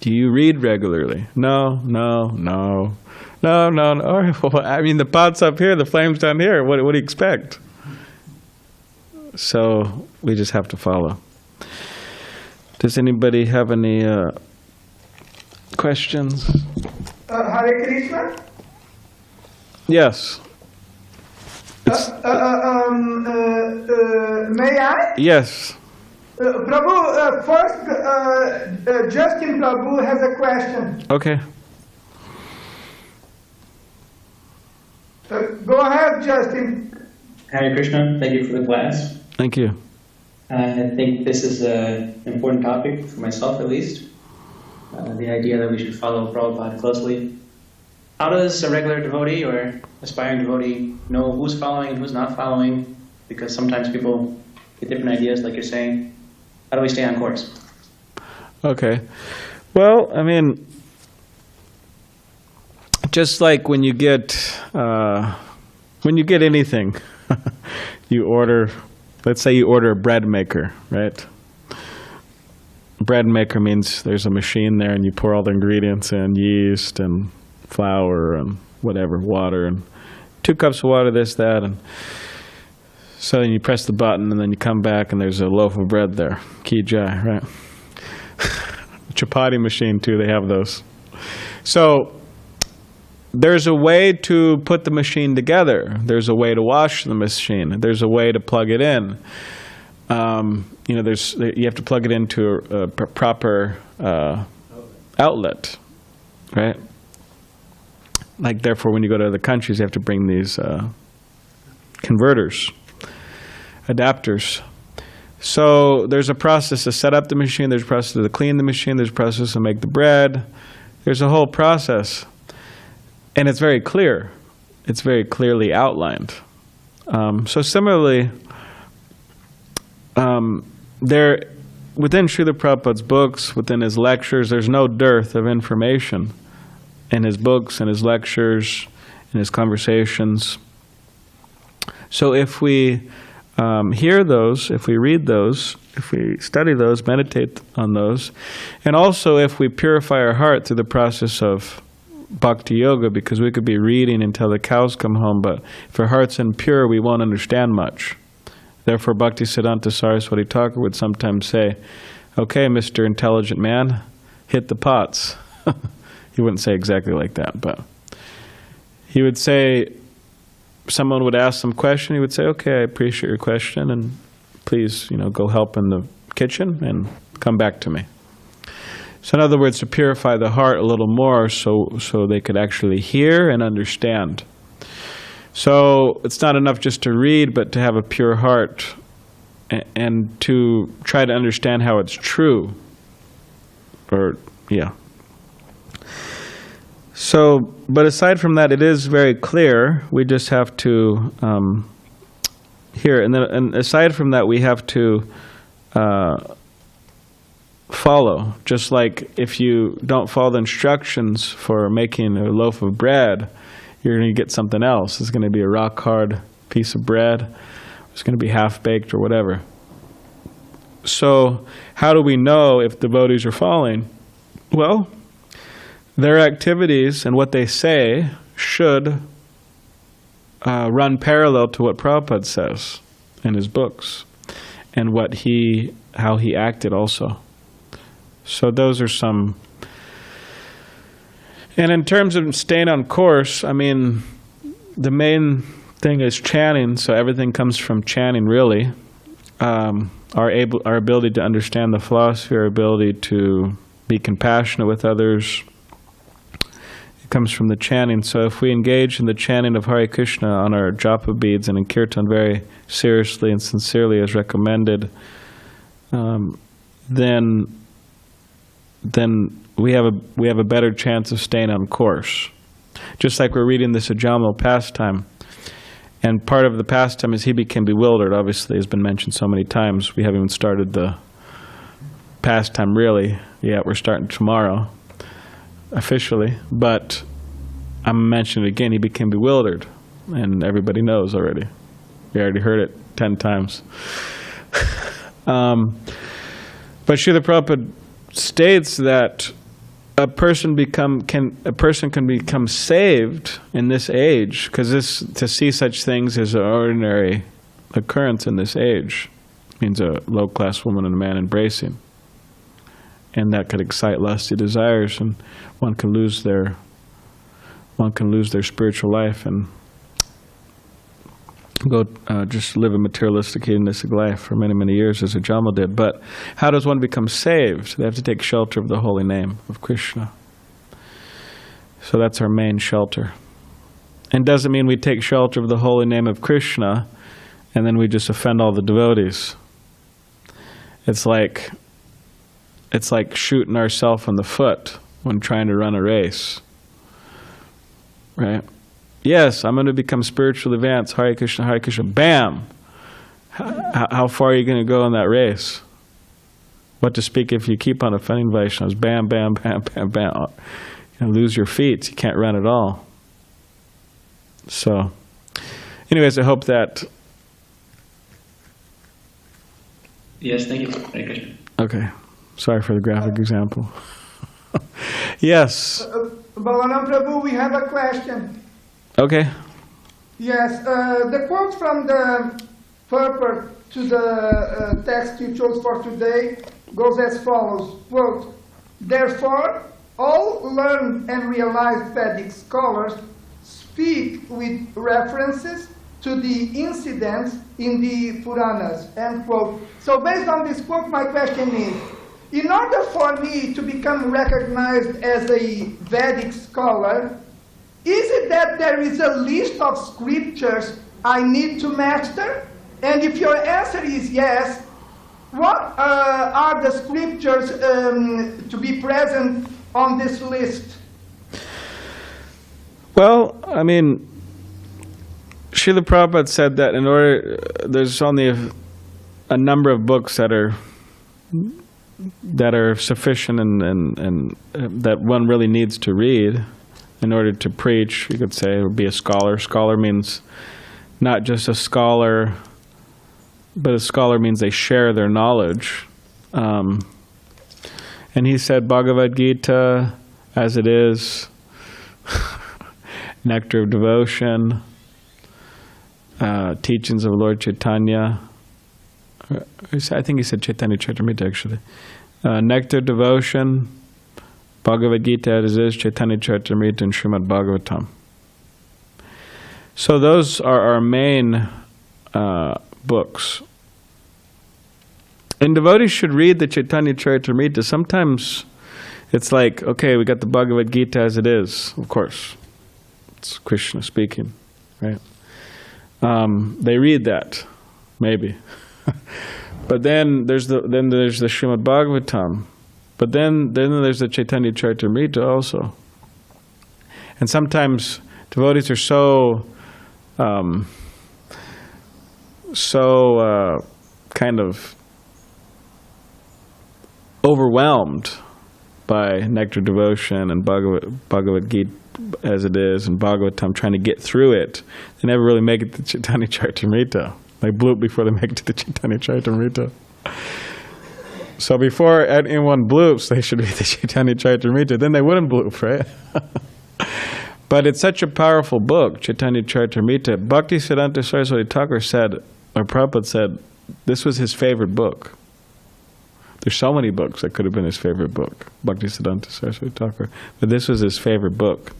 Do you read regularly? No. All right, well, I mean, the pot's up here, the flame's down here. What do you expect? So we just have to follow. Does anybody have any questions? Hare Krishna? Yes. May I? Yes. Prabhu, first, Justin Prabhu has a question. Okay. Go ahead, Justin. Hare Krishna, thank you for the class. Thank you. I think this is an important topic for myself, at least. The idea that we should follow Prabhupada closely. How does a regular devotee or aspiring devotee know who's following and who's not following? Because sometimes people get different ideas, like you're saying. How do we stay on course? Okay. Well, I mean, just like when you get anything, you order. Let's say you order a bread maker, right? Bread maker means there's a machine there and you pour all the ingredients in, yeast and flour and whatever, water, and 2 cups of water, this, that, and so then you press the button and then you come back and there's a loaf of bread there. Ki jai, right? Chapati machine too, they have those. So there's a way to put the machine together. There's a way to wash the machine. There's a way to plug it in. You have to plug it into a proper outlet, right? Like, therefore, when you go to other countries, you have to bring these converters, adapters. So there's a process to set up the machine. There's a process to clean the machine. There's a process to make the bread. There's a whole process. And it's very clear. It's very clearly outlined. So similarly, within Srila Prabhupada's books, within his lectures, there's no dearth of information in his books, in his lectures, in his conversations. So if we hear those, if we read those, if we study those, meditate on those, and also if we purify our heart through the process of bhakti yoga, because we could be reading until the cows come home, but if our heart's impure, we won't understand much. Therefore, Bhaktisiddhanta Saraswati Thakur would sometimes say, okay, Mr. Intelligent Man, hit the pots. He wouldn't say exactly like that, but he would say, someone would ask some question, he would say, okay, I appreciate your question, and please, go help in the kitchen and come back to me. So in other words, to purify the heart a little more so they could actually hear and understand. So it's not enough just to read, but to have a pure heart and to try to understand how it's true. So, but aside from that, it is very clear. We just have to hear. And aside from that, we have to follow. Just like if you don't follow the instructions for making a loaf of bread, you're going to get something else. It's going to be a rock-hard piece of bread. It's going to be half-baked or whatever. So how do we know if devotees are following? Well, their activities and what they say should run parallel to what Prabhupada says in his books and how he acted also. So those are some And in terms of staying on course, I mean, the main thing is chanting, so everything comes from chanting, really. Our ability to understand the philosophy, our ability to be compassionate with others, it comes from the chanting. So if we engage in the chanting of Hare Krishna on our japa beads and in kirtan very seriously and sincerely as recommended, then we have a better chance of staying on course. Just like we're reading this Ajāmila pastime, and part of the pastime is he became bewildered. Obviously, has been mentioned so many times. We haven't even started the pastime really yet. We're starting tomorrow officially, but I'm mentioning it again. He became bewildered, and everybody knows already. We already heard it 10 times. But Śrīla Prabhupada states that a person can become saved in this age, because to see such things as an ordinary occurrence in this age means a low-class woman and a man embracing, and that could excite lusty desires, and one can lose their spiritual life and go just live a materialistic, hedonistic life for many, many years, as Ajāmila did. But how does one become saved? They have to take shelter of the holy name of Krishna. So that's our main shelter. And doesn't mean we take shelter of the holy name of Krishna and then we just offend all the devotees. It's like shooting ourselves in the foot when trying to run a race, right? Yes, I'm going to become spiritually advanced. Hare Krishna, bam! How far are you going to go in that race? What to speak if you keep on offending Vaishnavas? Bam, bam, bam, bam, bam. You're going to lose your feet. You can't run at all. So, anyways, I hope that... Yes, thank you. Hare Krishna. Okay. Sorry for the graphic example. Yes. Balaram Prabhu, we have a question. Okay. Yes, the quote from the purport to the text you chose for today goes as follows, quote, "Therefore, all learned and realized Vedic scholars speak with references to the incidents in the Purāṇas," end quote. So based on this quote, my question is, in order for me to become recognized as a Vedic scholar, is it that there is a list of scriptures I need to master? And if your answer is yes, what are the scriptures to be present on this list? Well, I mean, Śrīla Prabhupada said that there's only a number of books that are sufficient and that one really needs to read in order to preach, you could say, or be a scholar. Scholar means not just a scholar, but a scholar means they share their knowledge. And he said Bhagavad Gita, as it is, Nectar of Devotion, teachings of Lord Chaitanya. I think he said Chaitanya Charitamrita, actually. Nectar of Devotion, Bhagavad Gita as is, Chaitanya Charitamrita, and Srimad Bhagavatam. So those are our main books. And devotees should read the Chaitanya Charitamrita. Sometimes it's like, okay, we got the Bhagavad Gita as it is, of course. It's Krishna speaking, right? They read that, maybe. But then there's the Srimad Bhagavatam. But then there's the Chaitanya Charitamrita also. And sometimes devotees are so kind of overwhelmed by Nectar Devotion and Bhagavad Gita as it is, and Bhagavatam, trying to get through it. They never really make it to Chaitanya Charitamrita. They bloop before they make it to the Chaitanya Charitamrita. So before anyone bloops, they should read the Chaitanya Charitamrita. Then they wouldn't bloop, right? But it's such a powerful book, Chaitanya Charitamrita. Bhaktisiddhanta Saraswati Thakur said, or Prabhupada said, this was his favorite book. There's so many books that could have been his favorite book, Bhaktisiddhanta Saraswati Thakur, but this was his favorite book.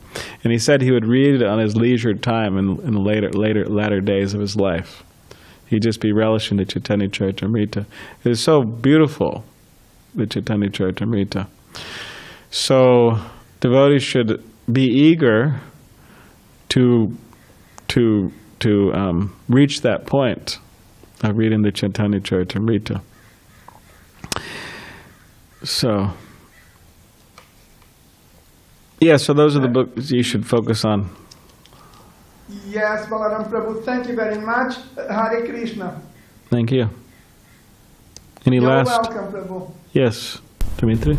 And he said he would read it on his leisure time in the latter days of his life. He'd just be relishing the Chaitanya Charitamrita. It is so beautiful, the Chaitanya Charitamrita. So devotees should be eager to reach that point of reading the Chaitanya Charitamrita. So, yeah, so those are the books you should focus on. Yes, Balaram Prabhu, thank you very much. Hare Krishna. Thank you. Any You're last? welcome, Prabhu. Yes, Dimitri?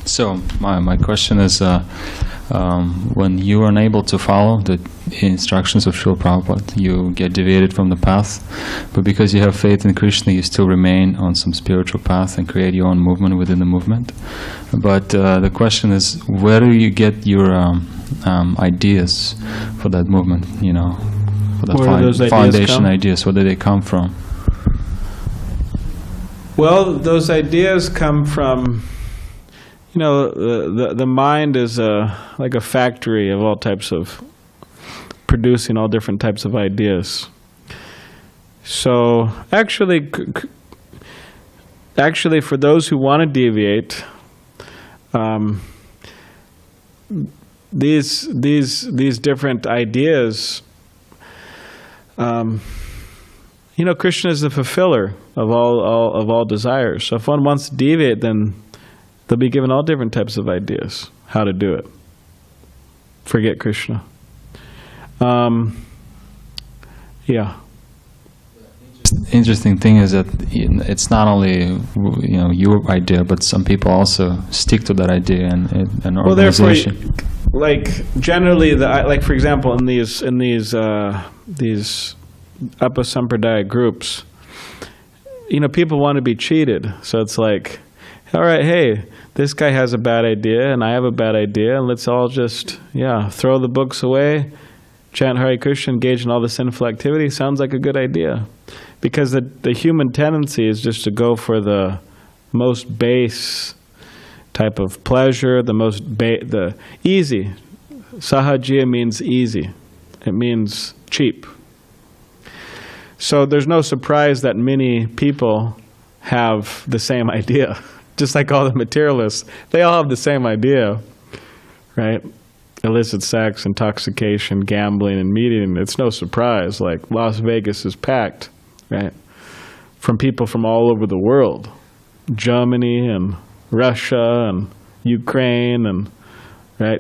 So my question is, when you are unable to follow the instructions of Śrīla Prabhupada, you get deviated from the path, but because you have faith in Krishna, you still remain on some spiritual path and create your own movement within the movement. But the question is, where do you get your ideas for that movement, for that foundation ideas? Where do they come from? Well, those ideas come from, the mind is like a factory of all types of, producing all different types of ideas. So actually for those who want to deviate, these different ideas, Krishna is the fulfiller of all desires. So if one wants to deviate, then they'll be given all different types of ideas how to do it. Forget Krishna. Yeah. Interesting thing is that it's not only your idea, but some people also stick to that idea and an organization. Well, therefore, like generally, like for example, in these Upasampradaya groups, people want to be cheated. So it's like, all right, hey, this guy has a bad idea and I have a bad idea, and let's all just throw the books away, chant Hare Krishna, engage in all the sinful activity. Sounds like a good idea, because the human tendency is just to go for the most base type of pleasure, the easy. Sahajiya means easy. It means cheap. So there's no surprise that many people have the same idea. Just like all the materialists, they all have the same idea, right? Illicit sex, intoxication, gambling, and meeting. It's no surprise. Like Las Vegas is packed, right? From people from all over the world. Germany and Russia and Ukraine and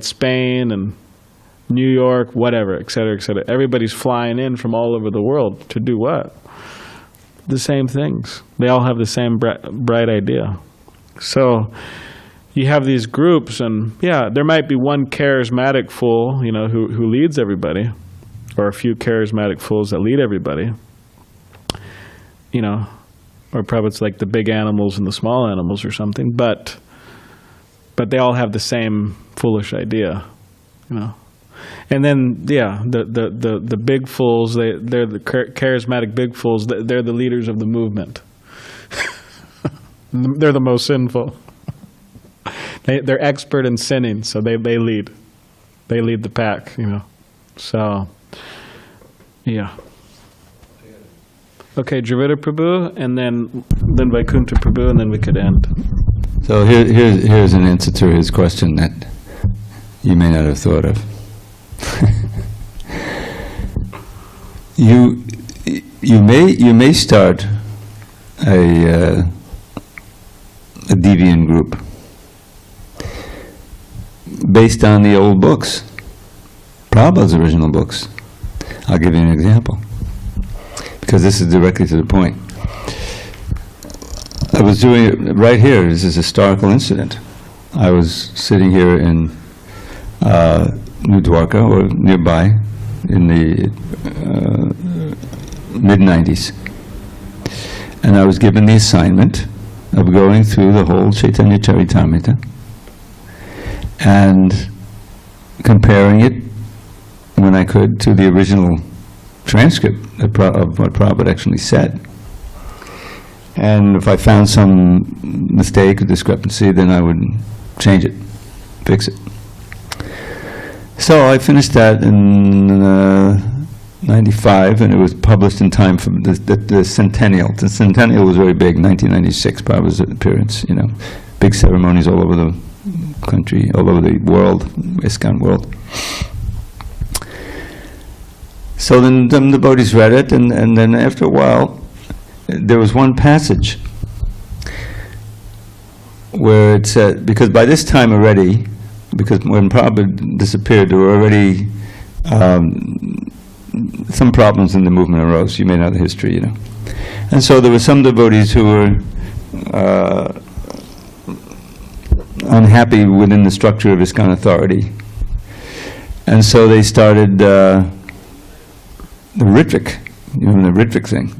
Spain and New York, whatever, et cetera, et cetera. Everybody's flying in from all over the world to do what? The same things. They all have the same bright idea. So you have these groups, and there might be one charismatic fool, who leads everybody, or a few charismatic fools that lead everybody, or probably it's like the big animals and the small animals or something, but they all have the same foolish idea, And then, the big fools, they're the charismatic big fools, they're the leaders of the movement. They're the most sinful. They're expert in sinning, so they lead. They lead the pack, So, Okay, Dravida Prabhu, and then Vaikuntha Prabhu, and then we could end. So here's an answer to his question that you may not have thought of. You may start a deviant group based on the old books, Prabhupada's original books. I'll give you an example, because this is directly to the point. I was doing it right here. This is a historical incident. I was sitting here in New Dwarka, or nearby, in the mid-90s. And I was given the assignment of going through the whole Chaitanya Charitamrita and comparing it, when I could, to the original transcript of what Prabhupada actually said. And if I found some mistake or discrepancy, then I would change it, fix it. So I finished that in 95, and it was published in time for the centennial. The centennial was very big, 1996, Prabhupada's appearance, you know. Big ceremonies all over the country, all over the world, ISKCON world. So then the devotees read it, and then after a while, there was one passage where it said, because by this time already, because when Prabhupada disappeared, there were already some problems in the movement arose. You may know the history, you know. And so there were some devotees who were unhappy within the structure of ISKCON authority. And so they started the Ritvik, you know, the Ritvik thing.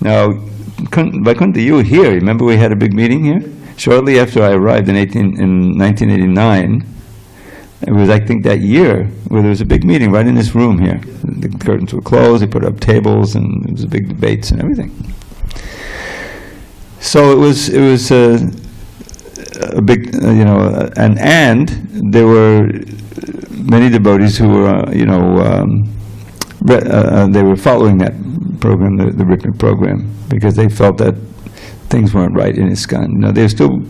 Now, Vaikuntha, you were here. Remember we had a big meeting here? Shortly after I arrived in 1989, it was, I think, that year where there was a big meeting right in this room here. The curtains were closed, they put up tables, and there was big debates and everything. So it was a big, you know, and there were many devotees who were, you know, they were following that program, the Ritmik program, because they felt that things weren't right in ISKCON. You know, they were still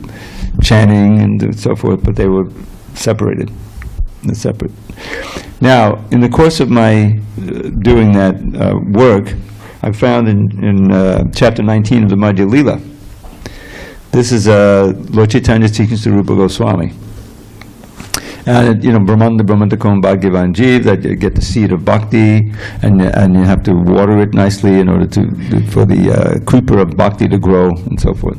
chanting and so forth, but they were separated. They're separate. Now, in the course of my doing that work, I found in chapter 19 of the Madhya Lila, this is Lord Chaitanya's teachings to Rūpa Gosvāmī. And you know, Brahmantakam Bhagavan Jeev, that you get the seed of bhakti, and you have to water it nicely in order for the creeper of bhakti to grow, and so forth.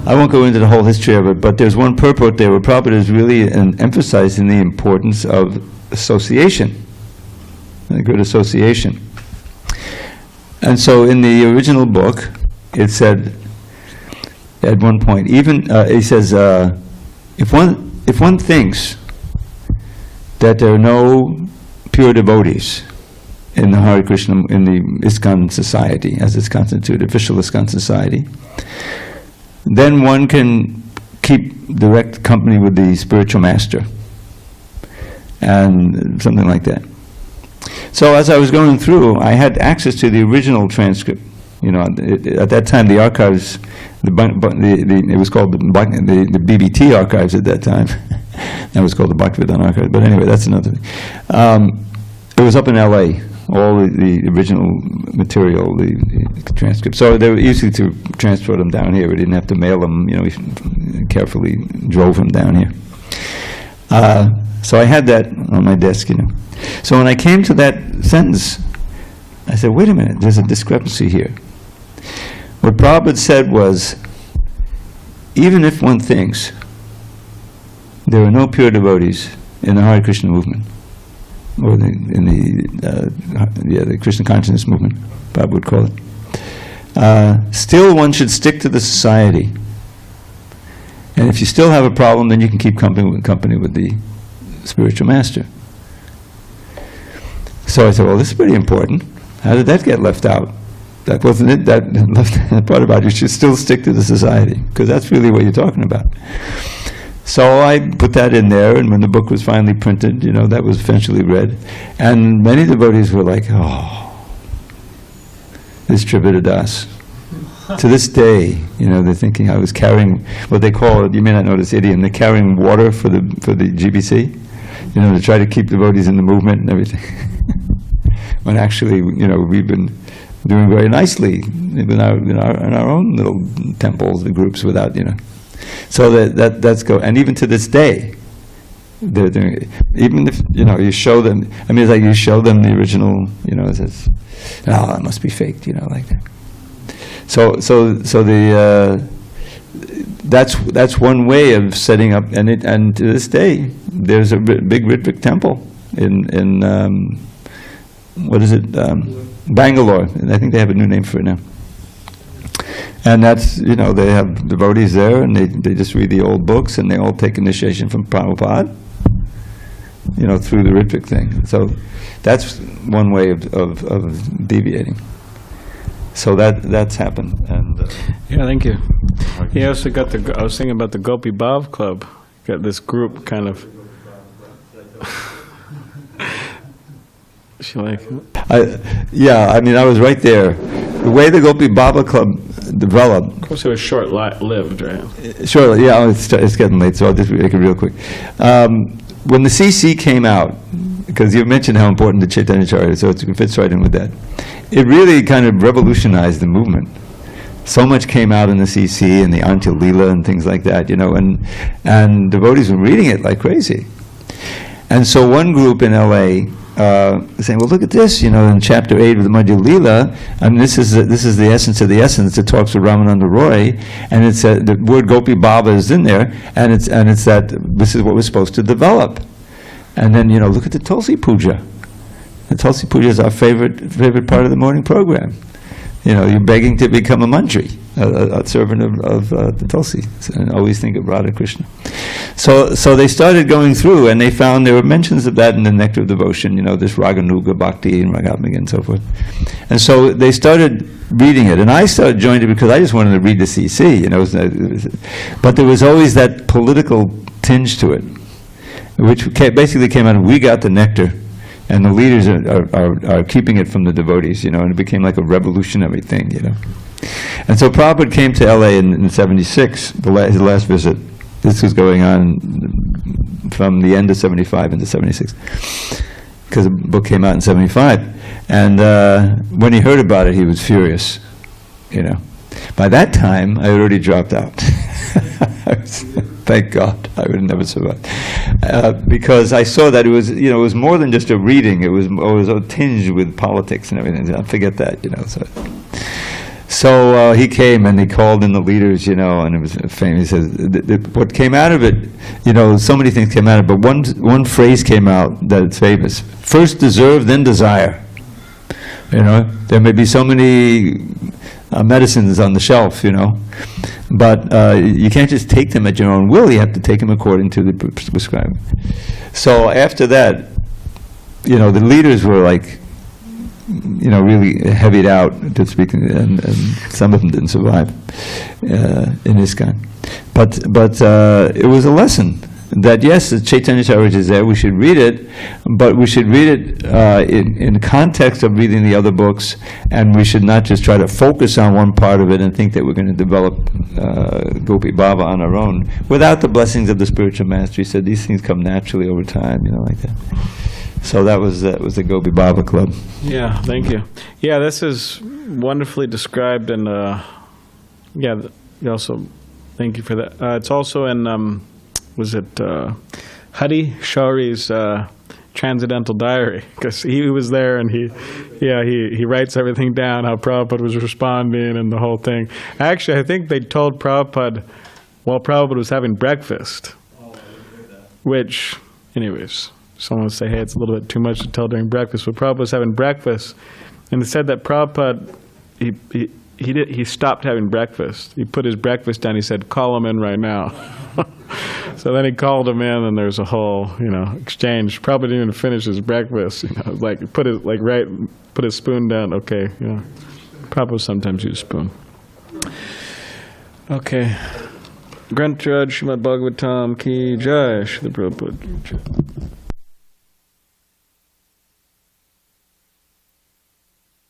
I won't go into the whole history of it, but there's one purport there where Prabhupada is really emphasizing the importance of association, a good association. And so in the original book, it said, at one point, even, he says, if one thinks that there are no pure devotees in the Hare Krishna, in the ISKCON society, as it's constituted, official ISKCON society, then one can keep direct company with the spiritual master, and something like that. So as I was going through, I had access to the original transcript. You know, at that time, the archives, it was called the BBT archives at that time. That was called the Bhakti-vedanta archives. But anyway, that's another thing. It was up in L.A., all the original material, the transcripts. So they were easy to transfer them down here. We didn't have to mail them, you know, we carefully drove them down here. So I had that on my desk, you know. So when I came to that sentence, I said, wait a minute, there's a discrepancy here. What Prabhupada said was, even if one thinks there are no pure devotees in the Hare Krishna movement, or the Krishna consciousness movement, Prabhupada would call it, still one should stick to the society. And if you still have a problem, then you can keep company with the spiritual master. So I said, well, this is pretty important. How did that get left out? That wasn't it. That part about you should still stick to the society, because that's really what you're talking about. So I put that in there, and when the book was finally printed, you know, that was eventually read, and many devotees were like, "Oh, this Trivita Das." To this day, you know, they're thinking I was carrying what they call, you may not know this idiom, they're carrying water for the GBC, you know, to try to keep devotees in the movement and everything. When actually, you know, we've been doing very nicely in our own little temples, the groups, without, you know. So that's go, and even to this day, they're doing it. Even if, you know, you show them, I mean, it's like you show them the original, you know, it says, oh, it must be faked, you know, like that. So the that's one way of setting up, and to this day, there's a big Ritvik temple in what is it, Bangalore, and I think they have a new name for it now. And that's, you know, they have devotees there, and they just read the old books, and they all take initiation from Prabhupada, you know, through the Ritvik thing. So that's one way of deviating. So that's happened. And Yeah, thank you. He also got I was thinking about the Gopi Bhav Club. Got this group kind of. She like. I mean, I was right there. The way the Gopi Baba Club developed. Of course, it was short-lived, right? Sure, yeah, it's getting late, so I'll just make it real quick. When the CC came out, because you mentioned how important the Chaitanya Charita is, so it fits right in with that. It really kind of revolutionized the movement. So much came out in the CC and the Antya Lila and things like that, and devotees were reading it like crazy. And so one group in LA saying, well, look at this, in chapter 8 of the Madhya Lila, and this is the essence of the essence. It talks with Ramananda Roy, and it's the word Gopi Baba is in there, and it's that this is what we're supposed to develop. And then look at the Tulsi Puja. The Tulsi Puja is our favorite part of the morning program. You're begging to become a mantri, a servant of the Tulsi, and always think of Radha Krishna. So they started going through, and they found there were mentions of that in the Nectar of Devotion, this Raganuga Bhakti and Ragatmika and so forth. And so they started reading it, and I started joining it because I just wanted to read the CC, but there was always that political tinge to it, which basically came out of, we got the nectar, and the leaders are keeping it from the devotees, and it became like a revolutionary thing, And so Prabhupada came to LA in 76, his last visit. This was going on from the end of 75 into 76, because the book came out in 75. And when he heard about it, he was furious, By that time, I had already dropped out. Thank God, I would have never survived. Because I saw that it was more than just a reading. It was tinged with politics and everything. I forget that, So he came and he called in the leaders, and it was famous. He says, what came out of it, so many things came out of it, but one phrase came out that's famous. First deserve, then desire. There may be so many medicines on the shelf, but you can't just take them at your own will. You have to take them according to the prescribed. So after that, the leaders were like, really heavied out, to speak, and some of them didn't survive in ISKCON. But it was a lesson that yes, the Chaitanya Charita is there, we should read it, but we should read it in context of reading the other books, and we should not just try to focus on one part of it and think that we're going to develop Gopi Baba on our own without the blessings of the spiritual master. He said these things come naturally over time, like that. So that was the Gopi Baba Club. Yeah, thank you. Yeah, this is wonderfully described, and also thank you for that. It's also in was it Hari Shauri's Transcendental Diary, because he was there, and he writes everything down, how Prabhupada was responding and the whole thing. Actually, I think they told Prabhupada while Prabhupada was having breakfast, which, anyways, someone would say, hey, it's a little bit too much to tell during breakfast, but Prabhupada was having breakfast, and it said that Prabhupada, he stopped having breakfast. He put his breakfast down, he said, call him in right now. So then he called him in, and there's a whole, exchange. Prabhupada didn't even finish his breakfast, put his spoon down, okay, Prabhupada sometimes use a spoon. Okay. Granth Srimad Bhagavatam ki jai, Srila Prabhupada ki jai.